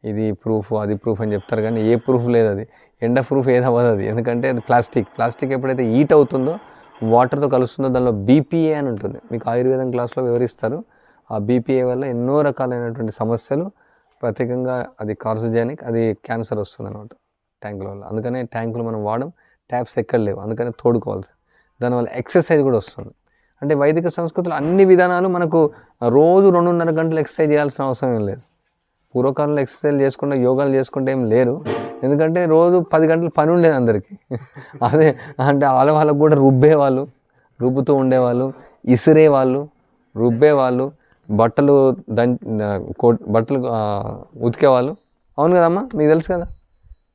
ఇది ప్రూఫ్, అది ప్రూఫ్ అని చెప్తారు, కానీ ఏ ప్రూఫ్ లేదు, అది ఎండ ప్రూఫ్ ఏది అవ్వదు అది. ఎందుకంటే అది ప్లాస్టిక్ ఎప్పుడైతే హీట్ అవుతుందో, వాటర్తో కలుస్తుందో దానిలో బీపీఏ అని ఉంటుంది. మీకు ఆయుర్వేదం క్లాస్లో వివరిస్తారు. ఆ బీపీఏ వల్ల ఎన్నో రకాలైనటువంటి సమస్యలు, ప్రత్యేకంగా అది కార్సిజెనిక్, అది క్యాన్సర్ వస్తుంది అనమాట ట్యాంకుల వల్ల. అందుకనే ట్యాంకులు మనం వాడడం, ట్యాప్స్ ఎక్కడ లేవు, అందుకనే తోడుకోవాల్సి. దానివల్ల ఎక్సర్సైజ్ కూడా వస్తుంది. అంటే వైదిక సంస్కృతిలో అన్ని విధానాలు మనకు రోజు 2.5 గంటలు ఎక్సర్సైజ్ చేయాల్సిన అవసరం ఏం లేదు. పూర్వకాలంలో ఎక్సర్సైజ్ చేసుకుంటే, యోగాలు చేసుకుంటే ఏం లేరు, ఎందుకంటే రోజు 10 గంటలు పని ఉండేది అందరికీ. అదే అంటే ఆడవాళ్ళకు కూడా రుబ్బుతూ ఉండేవాళ్ళు, ఇసిరేవాళ్ళు, రుబ్బేవాళ్ళు, బట్టలు ఉతికేవాళ్ళు. అవును కదమ్మా, మీకు తెలుసు కదా,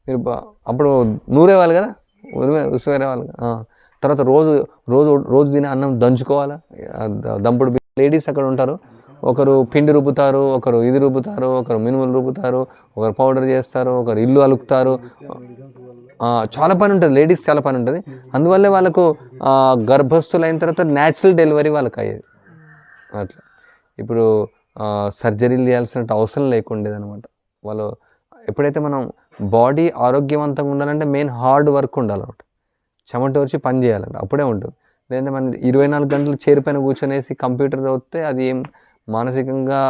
మీరు అప్పుడు నూరేవాళ్ళు కదా, ఉసిరేవాళ్ళు. తర్వాత రోజు తినే అన్నం దంచుకోవాలా, దంపుడు లేడీస్ అక్కడ ఉంటారు, ఒకరు పిండి రుబ్బుతారు, ఒకరు ఇది రుబ్బుతారు, ఒకరు మినుములు రుబ్బుతారు, ఒకరు పౌడర్ చేస్తారు, ఒకరు ఇల్లు అలుకుతారు. చాలా పని ఉంటుంది, లేడీస్ చాలా పని ఉంటుంది. అందువల్లే వాళ్ళకు గర్భస్థులైన తర్వాత న్యాచురల్ డెలివరీ వాళ్ళకి అయ్యేది. అట్లా ఇప్పుడు సర్జరీలు చేయాల్సిన అవసరం లేకుండేది అనమాట. వాళ్ళు ఎప్పుడైతే మనం బాడీ ఆరోగ్యవంతంగా ఉండాలంటే మెయిన్ హార్డ్ వర్క్ ఉండాలన్నమాట, చెమట వచ్చి పని చేయాలంట, అప్పుడే ఉంటుంది. లేదంటే మనం 24 గంటలు చేరిపైన కూర్చొనేసి కంప్యూటర్ చదివితే అది ఏం మానసికంగా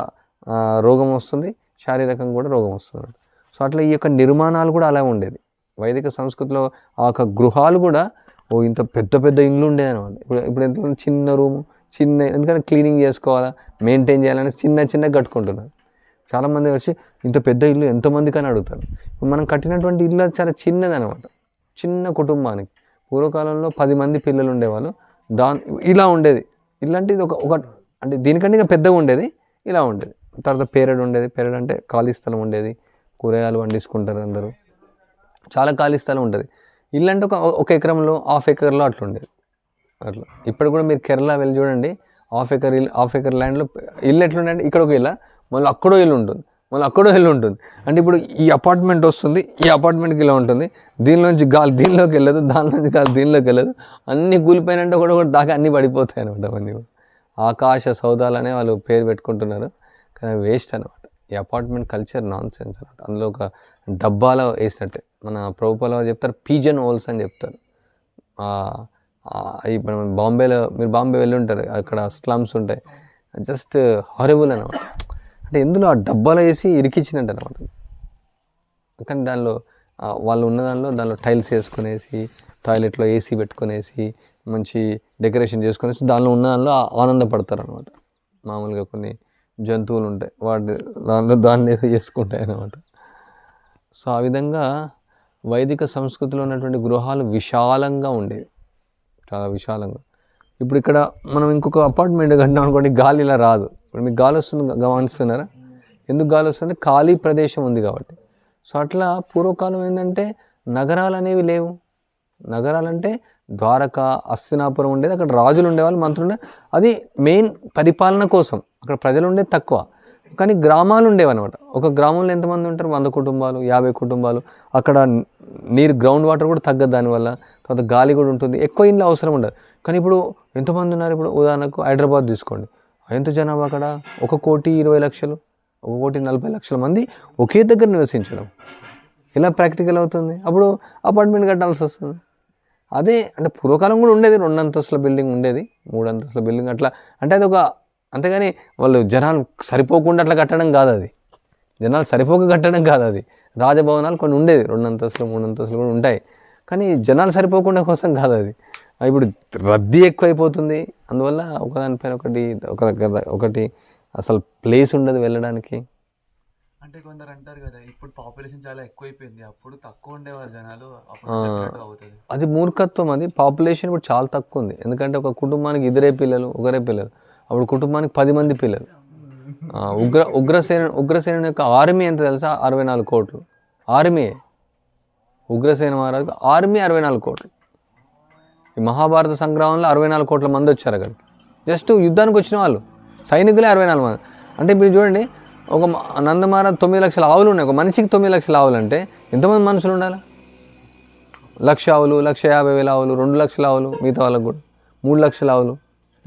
రోగం వస్తుంది, శారీరకంగా కూడా రోగం వస్తుంది. సో అట్లా ఈ యొక్క నిర్మాణాలు కూడా అలా ఉండేది వైదిక సంస్కృతిలో. ఆ యొక్క గృహాలు కూడా ఇంత పెద్ద ఇల్లు ఉండేది అనమాట. ఇప్పుడు ఎంత చిన్న రూము, ఎందుకంటే క్లీనింగ్ చేసుకోవాలా, మెయింటైన్ చేయాలని చిన్న కట్టుకుంటున్నారు. చాలామంది వచ్చి ఇంత పెద్ద ఇల్లు ఎంతమందికి అని అడుగుతారు. ఇప్పుడు మనం కట్టినటువంటి ఇల్లు చాలా చిన్నది అనమాట, చిన్న కుటుంబానికి. పూర్వకాలంలో 10 మంది పిల్లలు ఉండేవాళ్ళు, ఇలా ఉండేది. ఇలాంటిది ఒక అంటే దీనికంటే ఇంకా పెద్దగా ఉండేది, ఇలా ఉండేది. తర్వాత పేరడ్ ఉండేది, పేరడ్ అంటే ఖాళీ స్థలం ఉండేది, కూరగాయలు పండించుకుంటారు అందరూ, చాలా ఖాళీ స్థలం ఉంటుంది. ఇల్లు అంటే ఒక ఎకరంలో, హాఫ్ ఎకర్లో అట్లా ఉండేది. అట్లా ఇప్పుడు కూడా మీరు కేరళ వెళ్ళి చూడండి, హాఫ్ ఎకర్ ల్యాండ్లో ఇల్లు ఎట్లుండే, ఇక్కడ ఒక ఇల్లు, మళ్ళీ అక్కడో ఇల్లు ఉంటుంది, మళ్ళీ అక్కడో ఇల్లు ఉంటుంది. అంటే ఇప్పుడు ఈ అపార్ట్మెంట్ వస్తుంది, ఈ అపార్ట్మెంట్కి ఇలా ఉంటుంది, దీనిలోంచి గాలి దీనిలోకి వెళ్ళదు, దానిలోంచి గాలి దీనిలోకి వెళ్ళదు, అన్నీ కూలిపోయినంటే కూడా దాకా అన్నీ పడిపోతాయి అనమాట. అవన్నీ ఆకాశ సౌదాలనే వాళ్ళు పేరు పెట్టుకుంటున్నారు, కానీ వేస్ట్ అనమాట. ఈ అపార్ట్మెంట్ కల్చర్ నాన్ సెన్స్ అనమాట. అందులో ఒక డబ్బాలో వేసినట్టే. మన ప్రభుత్వాలు చెప్తారు పీజన్ హోల్స్ అని చెప్తారు. ఇప్పుడు మీరు బాంబే వెళ్ళి ఉంటారు, అక్కడ స్లమ్స్ ఉంటాయి, జస్ట్ హారబుల్ అనమాట. అంటే ఎందులో ఆ డబ్బాలో వేసి ఇరికిచ్చినట్టు అనమాట. కానీ దానిలో వాళ్ళు ఉన్న దానిలో టైల్స్ వేసుకునేసి, టాయిలెట్లో ఏసీ పెట్టుకునేసి, మంచి డెకరేషన్ చేసుకునేసి దానిలో ఆనందపడతారు అనమాట. మామూలుగా కొన్ని జంతువులు ఉంటాయి, దాన్ని ఏదో చేసుకుంటాయి అన్నమాట. సో ఆ విధంగా వైదిక సంస్కృతిలో ఉన్నటువంటి గృహాలు విశాలంగా ఉండేవి, చాలా విశాలంగా. ఇప్పుడు ఇక్కడ మనం ఇంకొక అపార్ట్మెంట్ కట్టినాం అనుకోండి, గాలి ఇలా రాదు. ఇప్పుడు మీకు గాలి వస్తుంది, గమనిస్తున్నారా? ఎందుకు గాలి వస్తుంది? ఖాళీ ప్రదేశం ఉంది కాబట్టి. సో అట్లా పూర్వకాలం ఏంటంటే నగరాలు అనేవి లేవు. నగరాలంటే ద్వారక, హస్తినాపురం ఉండేది, అక్కడ రాజులు ఉండేవాళ్ళు, మంత్రులు ఉండే, అది మెయిన్ పరిపాలన కోసం. అక్కడ ప్రజలు ఉండేది తక్కువ, కానీ గ్రామాలు ఉండేవన్నమాట. ఒక గ్రామంలో ఎంతమంది ఉంటారు? 100 కుటుంబాలు, 50 కుటుంబాలు. అక్కడ గ్రౌండ్ వాటర్ కూడా తగ్గదు దానివల్ల. తర్వాత గాలి కూడా ఉంటుంది, ఎక్కువ ఇంట్లో అవసరం ఉండదు. కానీ ఇప్పుడు ఎంతమంది ఉన్నారు? ఇప్పుడు ఉదాహరణకు హైదరాబాద్ తీసుకోండి, ఎంత జనాభా అక్కడ? 1,20,00,000, 1,40,00,000 మంది ఒకే దగ్గర నివసించడం ఎలా ప్రాక్టికల్ అవుతుంది? అప్పుడు అపార్ట్మెంట్ కట్టాల్సి వస్తుంది. అదే అంటే పూర్వకాలం కూడా ఉండేది, 2 అంతస్తుల బిల్డింగ్ ఉండేది, 3 అంతస్తుల బిల్డింగ్ అట్లా. అంటే అది ఒక అంతేగాని వాళ్ళు జనాలు సరిపోకుండా అట్లా కట్టడం కాదు, అది జనాలు సరిపోక కట్టడం కాదు, అది రాజభవనాలు కొన్ని ఉండేది 2 అంతస్తులు 3 అంతస్తులు కూడా ఉంటాయి, కానీ జనాలు సరిపోకుండా కోసం కాదు అది. ఇప్పుడు రద్దీ ఎక్కువైపోతుంది, అందువల్ల ఒకదానిపైన ఒకటి అసలు ప్లేస్ ఉండదు వెళ్ళడానికి. అంటే కొందరు అంటారు కదా, ఇప్పుడు పాపులేషన్ చాలా ఎక్కువైపోయింది, అప్పుడు తక్కువ ఉండేవారు జనాలు, అవుతుంది. అది మూర్ఖత్వం, అది పాపులేషన్ ఇప్పుడు చాలా తక్కువ ఉంది. ఎందుకంటే ఒక కుటుంబానికి 2 పిల్లలు, 1 పిల్లలు, అప్పుడు కుటుంబానికి 10 మంది పిల్లలు. ఉగ్రసేన యొక్క ఆర్మీ ఎంత తెలుసా? 64 కోట్లు ఆర్మీ. ఉగ్రసేన మహారాజు ఆర్మీ 64 కోట్లు. ఈ మహాభారత సంగ్రామంలో 64 కోట్ల మంది వచ్చారు అక్కడ, జస్ట్ యుద్ధానికి వచ్చిన వాళ్ళు సైనికులే 64 మంది. అంటే ఇప్పుడు చూడండి, ఒక నందమహారాజ్ 9 లక్షల ఆవులు ఉన్నాయి, ఒక మనిషికి 9 లక్షల ఆవులు అంటే ఎంతమంది మనుషులు ఉండాలి? 1,00,000 ఆవులు, 1,50,000 ఆవులు, 2 లక్షల ఆవులు, మిగతా వాళ్ళకు కూడా 3 లక్షల ఆవులు.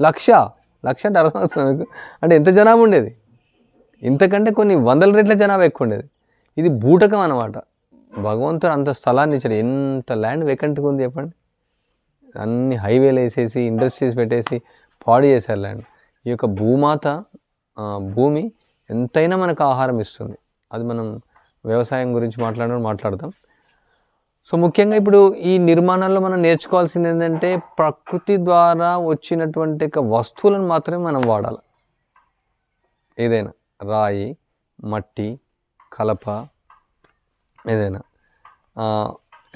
లక్ష అంటే అర్థమవుతుంది అంటే ఎంత జనాభా ఉండేది? ఇంతకంటే కొన్ని వందల రెట్ల జనాభా ఎక్కువ ఉండేది. ఇది బూటకం అన్నమాట. భగవంతుడు అంత స్థలాన్ని ఇచ్చాడు, ఎంత ల్యాండ్ వేకెంట్గా ఉంది చెప్పండి. అన్ని హైవేలు వేసేసి ఇండస్ట్రీస్ పెట్టేసి పాడు చేశారు ల్యాండ్. ఈ యొక్క భూమాత భూమి ఎంతైనా మనకు ఆహారం ఇస్తుంది. అది మనం వ్యవసాయం గురించి మాట్లాడదాం. సో ముఖ్యంగా ఇప్పుడు ఈ నిర్మాణాల్లో మనం నేర్చుకోవాల్సింది ఏంటంటే, ప్రకృతి ద్వారా వచ్చినటువంటి వస్తువులను మాత్రమే మనం వాడాలి. ఏదైనా రాయి, మట్టి, కలప, ఏదైనా.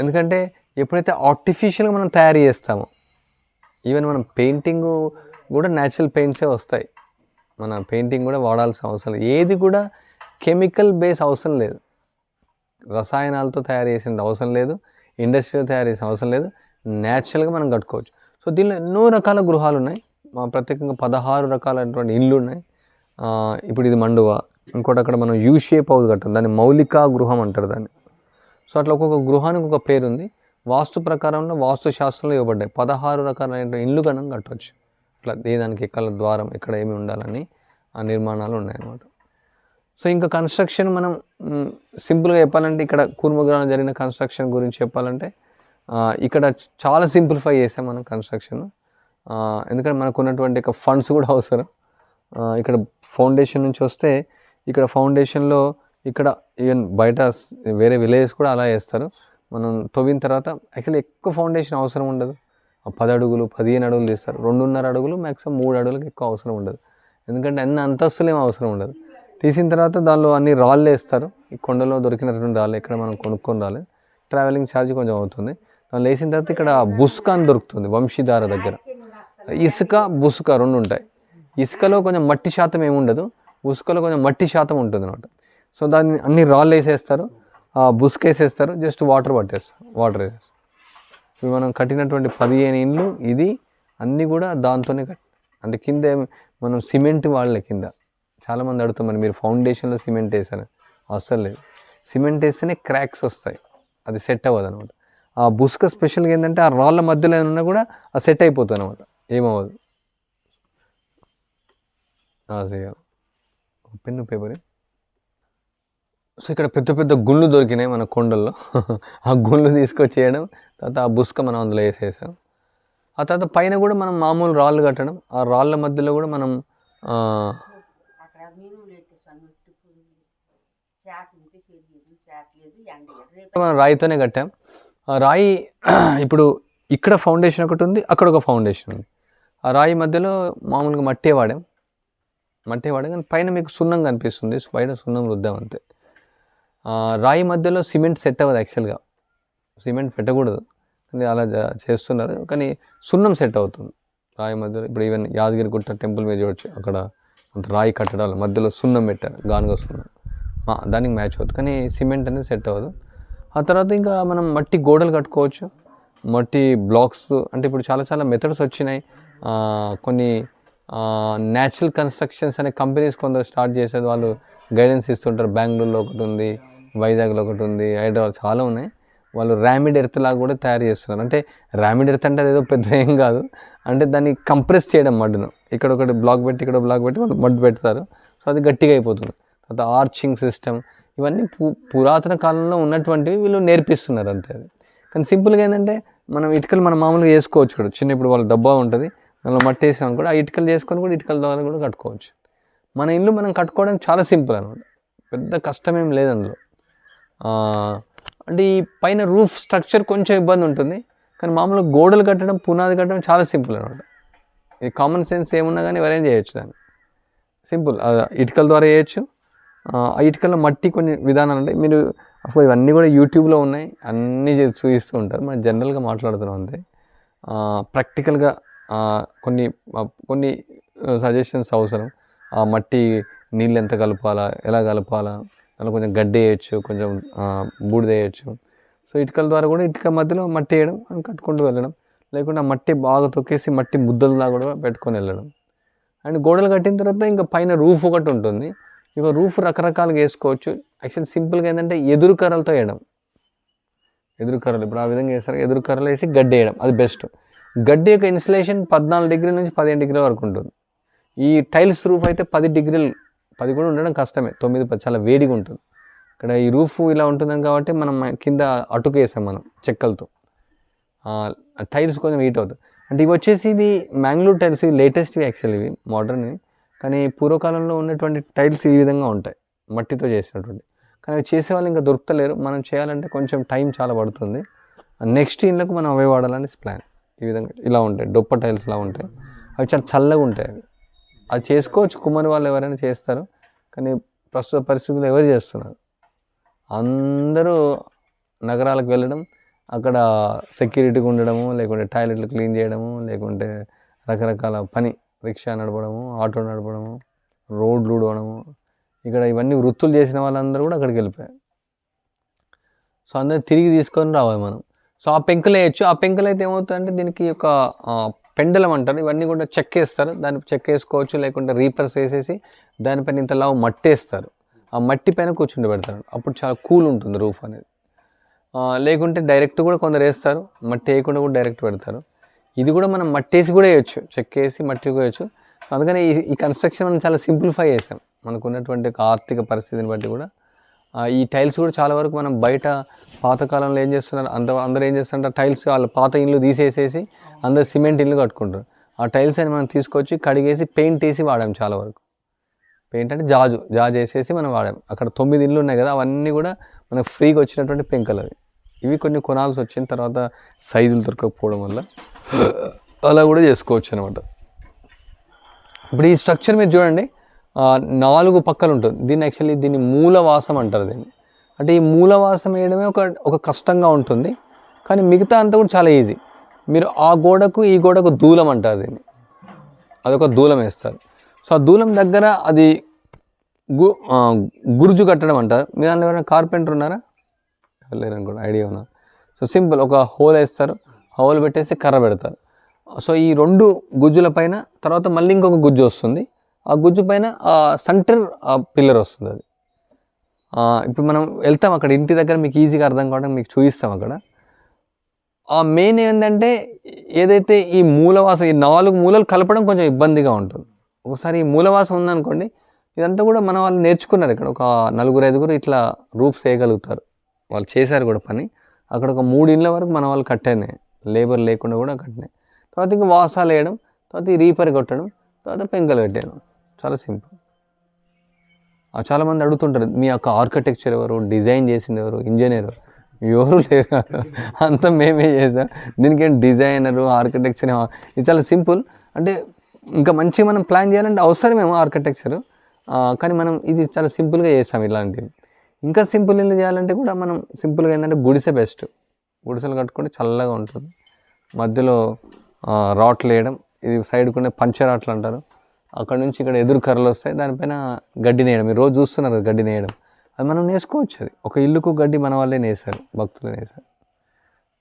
ఎందుకంటే ఎప్పుడైతే ఆర్టిఫిషియల్గా మనం తయారు చేస్తామో, ఈవెన్ మనం పెయింటింగ్ కూడా న్యాచురల్ పెయింట్సే వస్తాయి, మన పెయింటింగ్ కూడా వాడాల్సిన అవసరం లేదు. ఏది కూడా కెమికల్ బేస్ అవసరం లేదు, రసాయనాలతో తయారు చేసిన అవసరం లేదు, ఇండస్ట్రీలో తయారు చేసిన అవసరం లేదు, న్యాచురల్గా మనం కట్టుకోవచ్చు. సో దీనిలో ఎన్నో రకాల గృహాలు ఉన్నాయి, ప్రత్యేకంగా 16 రకాలైనటువంటి ఇండ్లు ఉన్నాయి. ఇప్పుడు ఇది మండువ, ఇంకోటి అక్కడ మనం యూ షేప్ హౌస్ కట్టాం, దాన్ని మౌలికా గృహం అంటారు దాన్ని. సో అట్లా ఒక్కొక్క గృహానికి ఒక పేరు ఉంది. వాస్తు ప్రకారంలో, వాస్తు శాస్త్రంలో ఇవ్వబడ్డాయి 16 రకాలైన ఇండ్లు మనం కట్టవచ్చు. అట్లా దానికి ఎక్కడ ద్వారం, ఎక్కడ ఏమి ఉండాలని ఆ నిర్మాణాలు ఉన్నాయన్నమాట. సో ఇంకా కన్స్ట్రక్షన్ మనం సింపుల్గా చెప్పాలంటే, ఇక్కడ కూర్మగ్రామం జరిగిన కన్స్ట్రక్షన్ గురించి చెప్పాలంటే, ఇక్కడ చాలా సింప్లిఫై చేసాం మనం కన్స్ట్రక్షన్. ఎందుకంటే మనకు ఉన్నటువంటి ఫండ్స్ కూడా అవసరం. ఇక్కడ ఫౌండేషన్ నుంచి వస్తే, ఇక్కడ ఫౌండేషన్లో ఇక్కడ ఈవెన్ బయట వేరే విలేజెస్ కూడా అలా వేస్తారు. మనం తవ్విన తర్వాత యాక్చువల్లీ ఎక్కువ ఫౌండేషన్ అవసరం ఉండదు. 10 అడుగులు 15 అడుగులు తీస్తారు, 2.5 అడుగులు మ్యాక్సిమం 3 అడుగులకు ఎక్కువ అవసరం ఉండదు. ఎందుకంటే అన్ని అంతస్తులు ఏం అవసరం ఉండదు. తీసిన తర్వాత దానిలో అన్ని రాళ్ళు వేస్తారు, ఈ కొండలో దొరికినటువంటి రాళ్ళు, ఇక్కడ మనం కొనుక్కొని రాలేదు, ట్రావెలింగ్ ఛార్జ్ కొంచెం అవుతుంది. దాన్ని వేసిన తర్వాత ఇక్కడ బుస్కా అని దొరుకుతుంది వంశీధార దగ్గర. ఇసుక బుసుక 2 ఉంటాయి. ఇసుకలో కొంచెం మట్టి శాతం ఏమి ఉండదు, బుసుకలో కొంచెం మట్టి శాతం ఉంటుంది అనమాట. సో దాన్ని అన్ని రాళ్ళు వేసేస్తారు, బుసుక వేసేస్తారు, జస్ట్ వాటర్ వేసేస్తారు. ఇప్పుడు మనం కట్టినటువంటి 15 ఇండ్లు ఇది అన్నీ కూడా దాంతోనే అంటే కింద మనం సిమెంట్ వాళ్ళే కింద. చాలామంది అడుగుతాం, మరి మీరు ఫౌండేషన్లో సిమెంట్ వేసారు, అస్సలు లేదు. సిమెంట్ వేస్తేనే క్రాక్స్ వస్తాయి, అది సెట్ అవ్వదు అనమాట. ఆ బుసుక స్పెషల్గా ఏంటంటే ఆ రాళ్ళ మధ్యలో ఏమన్నా కూడా అది సెట్ అయిపోతుంది అనమాట, ఏమవ్వదు. Pen paper. సో ఇక్కడ పెద్ద పెద్ద గుళ్ళు దొరికినాయి మన కొండల్లో. ఆ గుళ్ళు తీసుకొచ్చేయడం, తర్వాత ఆ బుసుక మనం అందులో వేసేసాం. ఆ తర్వాత పైన కూడా మనం మామూలు రాళ్ళు కట్టడం, ఆ రాళ్ళ మధ్యలో కూడా మనం రాయితోనే కట్టాం. ఆ రాయి ఇప్పుడు ఇక్కడ ఫౌండేషన్ ఒకటి ఉంది, అక్కడ ఒక ఫౌండేషన్ ఉంది. ఆ రాయి మధ్యలో మామూలుగా మట్టే వాడాం కానీ పైన మీకు సున్నం కనిపిస్తుంది, పైన సున్నం రుద్దాం అంతే. రాయి మధ్యలో సిమెంట్ సెట్ అవ్వదు, యాక్చువల్గా సిమెంట్ పెట్టకూడదు కానీ అలా చేస్తున్నారు, కానీ సున్నం సెట్ అవుతుంది రాయి మధ్యలో. ఇప్పుడు ఈవెన్ యాదగిరిగుట్ట టెంపుల్ మీద చూడొచ్చు, అక్కడ అంత రాయి కట్టడాలు మధ్యలో సున్నం పెట్టారు, గానుగ సున్నం, దానికి మ్యాచ్ అవుతుంది, కానీ సిమెంట్ అనేది సెట్ అవ్వదు. ఆ తర్వాత ఇంకా మనం మట్టి గోడలు కట్టుకోవచ్చు, మట్టి బ్లాక్స్. అంటే ఇప్పుడు చాలా మెథడ్స్ వచ్చినాయి. కొన్ని న్యాచురల్ కన్స్ట్రక్షన్స్ అనే కంపెనీస్ కొందరు స్టార్ట్ చేసేది, వాళ్ళు గైడెన్స్ ఇస్తుంటారు. బెంగళూరులో ఒకటి ఉంది, వైజాగ్లో ఒకటి ఉంది, హైదరాబాద్ చాలా ఉన్నాయి. వాళ్ళు ర్యామిడ్ ఎర్త్ లాగా కూడా తయారు చేస్తున్నారు. అంటే ర్యామిడ్ ఎర్త్ అంటే అదేదో పెద్ద ఏం కాదు, అంటే దాన్ని కంప్రెస్ చేయడం మడ్డును, ఇక్కడ ఒకటి బ్లాక్ పెట్టి ఇక్కడ బ్లాక్ పెట్టి వాళ్ళు మడ్డు పెడతారు, సో అది గట్టిగా అయిపోతుంది. తర్వాత ఆర్చింగ్ సిస్టమ్, ఇవన్నీ పురాతన కాలంలో ఉన్నటువంటివి వీళ్ళు నేర్పిస్తున్నారు అంతే. అది కానీ సింపుల్గా ఏంటంటే మనం ఇటుకలు మనం మామూలుగా వేసుకోవచ్చు కూడా చిన్న ఇప్పుడు వాళ్ళ డబ్బా ఉంటుంది దానిలో మట్టి వేసాం కూడా ఆ ఇటుకలు చేసుకొని కూడా ఇటుకల ద్వారా కూడా కట్టుకోవచ్చు. మన ఇల్లు మనం కట్టుకోవడం చాలా సింపుల్ అనమాట, పెద్ద కష్టమేం లేదు అందులో. అంటే ఈ పైన రూఫ్ స్ట్రక్చర్ కొంచెం ఇబ్బంది ఉంటుంది, కానీ మామూలుగా గోడలు కట్టడం పునాది కట్టడం చాలా సింపుల్ అనమాట. ఈ కామన్ సెన్స్ ఏమున్నా కానీ ఎవరైనా చేయొచ్చు దాన్ని, సింపుల్. ఇటుకల ద్వారా చేయొచ్చు. ఆ ఇటుకల్లో మట్టి కొన్ని విధానాలు ఉంటాయి, మీరు అప్పుడు ఇవన్నీ కూడా యూట్యూబ్లో ఉన్నాయి, అన్నీ చూపిస్తూ ఉంటారు. మనం జనరల్గా మాట్లాడుతున్నాం అంతే. ప్రాక్టికల్గా కొన్ని కొన్ని సజెషన్స్ అవసరం. ఆ మట్టి నీళ్ళు ఎంత కలపాలా, ఎలా కలపాలా, దానిలో కొంచెం గడ్డి వేయచ్చు, కొంచెం బూడిద వేయచ్చు. సో ఇటుకల ద్వారా కూడా ఇటుక మధ్యలో మట్టి వేయడం అని కట్టుకుంటూ వెళ్ళడం, లేకుంటే మట్టి బాగా తొక్కేసి మట్టి ముద్దలులా కూడా పెట్టుకొని వెళ్ళడం. అండ్ గోడలు కట్టిన తర్వాత ఇంకా పైన రూఫ్ ఒకటి ఉంటుంది. ఇక రూఫ్ రకరకాలుగా వేసుకోవచ్చు. యాక్చువల్ సింపుల్గా ఏంటంటే ఎదురు కర్రలతో వేయడం. ఎదురు కర్రలు ఇప్పుడు ఆ విధంగా వేస్తారు, ఎదురు కర్రలు వేసి గడ్డి వేయడం, అది బెస్ట్. గడ్డి యొక్క ఇన్సులేషన్ 14 డిగ్రీల నుంచి 15 డిగ్రీల వరకు ఉంటుంది. ఈ టైల్స్ రూఫ్ అయితే 10 డిగ్రీలు, 10 కూడా ఉండడం కష్టమే, 9, 10 చాలా వేడిగా ఉంటుంది. ఇక్కడ ఈ రూఫ్ ఇలా ఉంటుందని కాబట్టి మనం కింద అటుకు వేసాం మనం చెక్కలతో. టైల్స్ కొంచెం హీట్ అవుతుంది. అంటే ఇవి వచ్చేసి ఇది మ్యాంగ్లూర్ టైల్స్, ఇవి లేటెస్ట్వి యాక్చువల్, ఇవి మోడర్న్వి. కానీ పూర్వకాలంలో ఉన్నటువంటి టైల్స్ ఈ విధంగా ఉంటాయి, మట్టితో చేసినటువంటి. కానీ అవి చేసేవాళ్ళు ఇంకా దొరుకుతలేరు. మనం చేయాలంటే కొంచెం టైం చాలా పడుతుంది. నెక్స్ట్ ఇళ్ళకు మనం అవే వాడాలని ప్లాన్. ఈ విధంగా ఇలా ఉంటాయి, డొప్ప టైల్స్ ఇలా ఉంటాయి. అవి చాలా చల్లగా ఉంటాయి. అది చేసుకోవచ్చు, కుమ్మరి వాళ్ళు ఎవరైనా చేస్తారు. కానీ ప్రస్తుత పరిస్థితుల్లో ఎవరు చేస్తున్నారు? అందరూ నగరాలకు వెళ్ళడం, అక్కడ సెక్యూరిటీగా ఉండడము, లేకుంటే టాయిలెట్లు క్లీన్ చేయడము, లేకుంటే రకరకాల పని, రిక్షా నడపడము, ఆటో నడపడము, రోడ్లు ఊడవడము, ఇక్కడ ఇవన్నీ వృత్తులు చేసిన వాళ్ళందరూ కూడా అక్కడికి వెళ్ళిపోయారు. సో అందరూ తిరిగి తీసుకొని రావాలి మనం. సో ఆ పెంకులు వేయచ్చు. ఆ పెంకులు అయితే ఏమవుతుందంటే దీనికి ఒక పెండలం అంటారు, ఇవన్నీ కూడా చెక్కేస్తారు. దాన్ని చెక్కేసుకోవచ్చు, లేకుంటే రీపర్స్ వేసేసి దానిపైన ఇంతలా మట్టి వేస్తారు. ఆ మట్టి పైన కూర్చుండి పెడతారు, అప్పుడు చాలా కూల్ ఉంటుంది రూఫ్ అనేది. లేకుంటే డైరెక్ట్ కూడా కొందరు వేస్తారు, మట్టి వేయకుండా కూడా డైరెక్ట్ పెడతారు. ఇది కూడా మనం మట్టి వేసి కూడా వేయచ్చు, చెక్కేసి మట్టి కూడా వేయచ్చు. అందుకని ఈ కన్స్ట్రక్షన్ మనం చాలా సింప్లిఫై చేసాం మనకు ఉన్నటువంటి ఆర్థిక పరిస్థితిని బట్టి కూడా. ఈ టైల్స్ కూడా చాలా వరకు మనం బయట పాతకాలంలో ఏం చేస్తున్నారు, అందరూ ఏం చేస్తుంటారు, టైల్స్ వాళ్ళ పాత ఇల్లు తీసేసేసి అందరు సిమెంట్ ఇల్లు కట్టుకుంటారు. ఆ టైల్స్ అని మనం తీసుకొచ్చి కడిగేసి పెయింట్ వేసి వాడాం చాలా వరకు. పెయింట్ అంటే జాజు వేసేసి మనం వాడాం. అక్కడ 9 ఇళ్ళు ఉన్నాయి కదా, అవన్నీ కూడా మనకు ఫ్రీగా వచ్చినటువంటి పెంకలు అవి. ఇవి కొన్ని కొనాల్సి వచ్చిన తర్వాత సైజులు దొరకకపోవడం వల్ల అలా కూడా చేసుకోవచ్చు అనమాట. ఇప్పుడు ఈ స్ట్రక్చర్ మీరు చూడండి, 4 పక్కలు ఉంటుంది. దీన్ని మూలవాసం అంటారు దీన్ని. అంటే ఈ మూలవాసం వేయడమే ఒక కష్టంగా ఉంటుంది, కానీ మిగతా అంతా కూడా చాలా ఈజీ. మీరు ఆ గోడకు ఈ గోడకు దూలం అంటారు దీన్ని, అదొక దూలం వేస్తారు. సో ఆ దూలం దగ్గర అది గురుజు కట్టడం అంటారు. మీ దాంట్లో ఎవరైనా కార్పెంటర్ ఉన్నారా? లేరని కూడా ఐడియా ఉన్నా. సో సింపుల్, ఒక హోల్ వేస్తారు, హోల్ పెట్టేసి కర్ర పెడతారు. సో ఈ 2 గుజ్జుల పైన తర్వాత మళ్ళీ ఇంకొక గుజ్జు వస్తుంది, ఆ గుజ్జు పైన సెంటర్ పిల్లర్ వస్తుంది. అది ఇప్పుడు మనం వెళ్తాం అక్కడ ఇంటి దగ్గర, మీకు ఈజీగా అర్థం కావడానికి మీకు చూపిస్తాం అక్కడ. ఆ మెయిన్ ఏంటంటే ఏదైతే ఈ మూలవాసం, ఈ 4 మూలలు కలపడం కొంచెం ఇబ్బందిగా ఉంటుంది. ఒకసారి ఈ మూలవాసం ఉందనుకోండి, ఇదంతా కూడా మన వాళ్ళు నేర్చుకున్నారు. ఇక్కడ ఒక 4-5 ఇట్లా రూఫ్స్ వేయగలుగుతారు, వాళ్ళు చేశారు కూడా పని. అక్కడ ఒక 3 ఇళ్ళ వరకు మన వాళ్ళు కట్టాయి, లేబర్ లేకుండా కూడా కట్టినాయి. తర్వాత ఇంకా వాసాలు వేయడం, తర్వాత ఈ రీపర్ కొట్టడం, తర్వాత పెంకలు పెట్టేయడం, చాలా సింపుల్. చాలామంది అడుగుతుంటారు, మీ యొక్క ఆర్కిటెక్చర్ ఎవరు, డిజైన్ చేసింది ఎవరు, ఇంజనీర్ ఎవరు లేరు, అంతా మేమే చేసాం, దీనికి ఏం డిజైనరు ఆర్కిటెక్చర్. ఇది చాలా సింపుల్. అంటే ఇంకా మంచిగా మనం ప్లాన్ చేయాలంటే అవసరమేమో ఆర్కిటెక్చరు, కానీ మనం ఇది చాలా సింపుల్గా చేస్తాం ఇలాంటివి. ఇంకా సింపుల్ ఇల్లు చేయాలంటే కూడా మనం సింపుల్గా ఏంటంటే గుడిసె బెస్ట్. గుడిసెలు కట్టుకుంటే చల్లగా ఉంటుంది, మధ్యలో రాట్లు వేయడం, ఇది సైడ్కునే పంచరాట్లు అంటారు. అక్కడ నుంచి ఇక్కడ ఎదురు కర్రలు వస్తాయి, దానిపైన గడ్డి నేయడం. మీరు రోజు చూస్తున్నారు గడ్డి నేయడం, అది మనం నేర్చుకోవచ్చు. అది ఒక ఇల్లుకు గడ్డి మన వాళ్ళే నేసారు, భక్తులు నేసారు.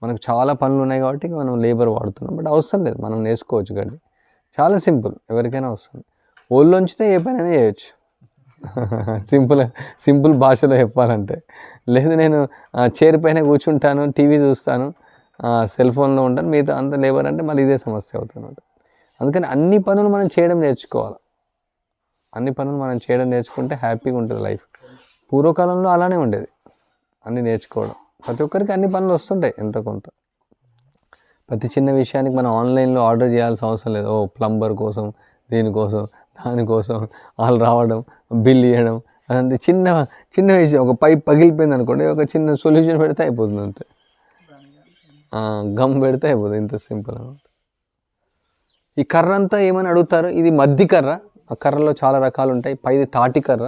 మనకు చాలా పనులు ఉన్నాయి కాబట్టి మనం లేబర్ వాడుతున్నాం, బట్ అవసరం లేదు, మనం నేర్చుకోవచ్చు గడ్డి. చాలా సింపుల్, ఎవరికైనా వస్తుంది. ఓళ్ళు ఉంచితే ఏ పనైనా చేయొచ్చు. సింపుల్ భాషలో చెప్పాలంటే. లేదు నేను చైర్ పైన కూర్చుంటాను, టీవీ చూస్తాను, సెల్ ఫోన్లో ఉంటాను, మిగతా అంత లేబర్ అంటే మళ్ళీ ఇదే సమస్య అవుతున్నమాట. అందుకని అన్ని పనులు మనం చేయడం నేర్చుకోవాలి. అన్ని పనులు మనం చేయడం నేర్చుకుంటే హ్యాపీగా ఉంటుంది లైఫ్. పూర్వకాలంలో అలానే ఉండేది, అన్నీ నేర్చుకోవడం. ప్రతి ఒక్కరికి అన్ని పనులు వస్తుంటాయి ఎంతో కొంత. ప్రతి చిన్న విషయానికి మనం ఆన్లైన్లో ఆర్డర్ చేయాల్సిన అవసరం లేదు. ప్లంబర్ కోసం, దీనికోసం, దానికోసం వాళ్ళు రావడం, బిల్ ఇవ్వడం, అదంతా చిన్న చిన్న విషయం. ఒక పైప్ పగిలిపోయింది అనుకోండి, ఒక చిన్న సొల్యూషన్ పెడితే అయిపోతుంది అంతే. గమ్ పెడితే అయిపోతుంది, ఇంత సింపుల్ అనమాట. ఈ కర్ర అంతా ఏమని అడుగుతారు, ఇది మద్ది కర్ర. ఆ కర్రలో చాలా రకాలు ఉంటాయి. పైది తాటి కర్ర.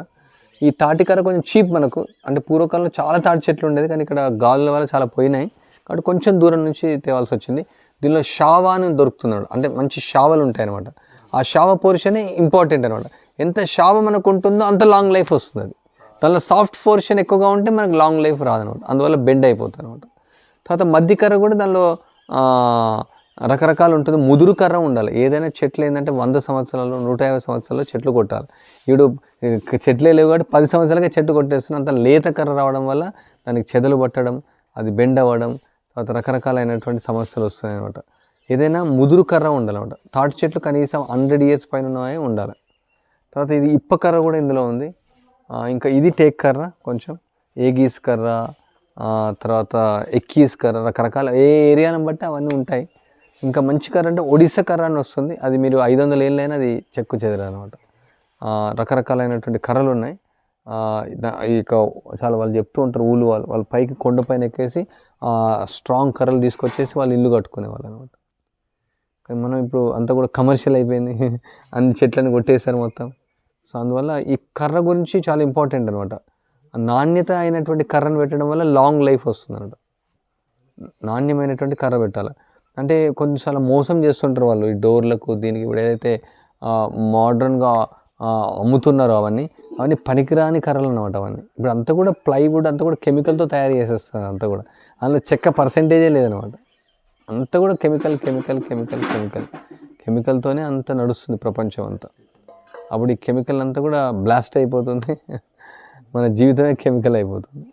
ఈ తాటి కర్ర కొంచెం చీప్ మనకు, అంటే పూర్వకాలంలో చాలా తాటి చెట్లు ఉండేది, కానీ ఇక్కడ గాలుల వల్ల చాలా పోయినాయి కాబట్టి కొంచెం దూరం నుంచి తేవాల్సి వచ్చింది. దీనిలో షావా అని దొరుకుతున్నాడు, అంటే మంచి షావలు ఉంటాయి అనమాట. ఆ షావ పోర్షనే ఇంపార్టెంట్ అనమాట. ఎంత షావ మనకు ఉంటుందో అంత లాంగ్ లైఫ్ వస్తుంది. అది దానిలో సాఫ్ట్ పోర్షన్ ఎక్కువగా ఉంటే మనకు లాంగ్ లైఫ్ రాదనమాట, అందువల్ల బెండ్ అయిపోతుంది అనమాట. తర్వాత మద్ది కర్ర కూడా దానిలో రకరకాలు ఉంటుంది. ముదురు కర్ర ఉండాలి. ఏదైనా చెట్లు ఏంటంటే 100 సంవత్సరాలు 150 సంవత్సరాలు చెట్లు కొట్టాలి. ఇప్పుడు చెట్లే లేవు కాబట్టి 10 సంవత్సరాలకే చెట్టు కొట్టేస్తున్నాం. అంత లేత కర్ర రావడం వల్ల దానికి చెదలు పట్టడం, అది బెండ్ అవ్వడం, తర్వాత రకరకాలైనటువంటి సమస్యలు వస్తాయి అనమాట. ఏదైనా ముదురు కర్ర ఉండాలన్నమాట. తాటి చెట్లు కనీసం 100 years పైన ఉన్నవే ఉండాలి. తర్వాత ఇది ఇప్ప కర్ర కూడా ఇందులో ఉంది. ఇంకా ఇది టేక్ కర్ర, కొంచెం ఏగీస్ కర్ర, తర్వాత ఎక్కీస్ కర్ర, రకరకాల ఏ ఏరియాను బట్టి అవన్నీ ఉంటాయి. ఇంకా మంచి కర్ర అంటే ఒడిస్సా కర్ర అని వస్తుంది. అది మీరు 500 ఏళ్ళైనా అది చెక్కు చెదరదు అనమాట. రకరకాలైనటువంటి కర్రలు ఉన్నాయి. ఇక చాలా వాళ్ళు చెప్తూ ఉంటారు, ఊళ్ళు వాళ్ళు పైకి కొండపైన ఎక్కేసి స్ట్రాంగ్ కర్రలు తీసుకొచ్చేసి వాళ్ళు ఇల్లు కట్టుకునేవాళ్ళు అనమాట. కానీ మనం ఇప్పుడు అంతా కూడా కమర్షియల్ అయిపోయింది, అన్ని చెట్లను కొట్టేశారు మొత్తం. సో అందువల్ల ఈ కర్ర గురించి చాలా ఇంపార్టెంట్ అనమాట. నాణ్యత అయినటువంటి కర్రను పెట్టడం వల్ల లాంగ్ లైఫ్ వస్తుంది అనమాట. నాణ్యమైనటువంటి కర్ర పెట్టాలి. అంటే కొన్నిసార్లు మోసం చేస్తుంటారు వాళ్ళు ఈ డోర్లకు, దీనికి. ఇప్పుడు ఏదైతే మోడ్రన్గా అమ్ముతున్నారో అవన్నీ పనికిరాని కర్రలు అనమాట. అవన్నీ ఇప్పుడు అంతా కూడా ప్లైవుడ్ అంతా కూడా కెమికల్తో తయారు చేసేస్తారు. అంతా కూడా అందులో చెక్క పర్సెంటేజే లేదనమాట. అంతా కూడా కెమికల్తోనే అంత నడుస్తుంది ప్రపంచం అంతా. అప్పుడు ఈ కెమికల్ అంతా కూడా బ్లాస్ట్ అయిపోతుంది, మన జీవితమే కెమికల్ అయిపోతుంది.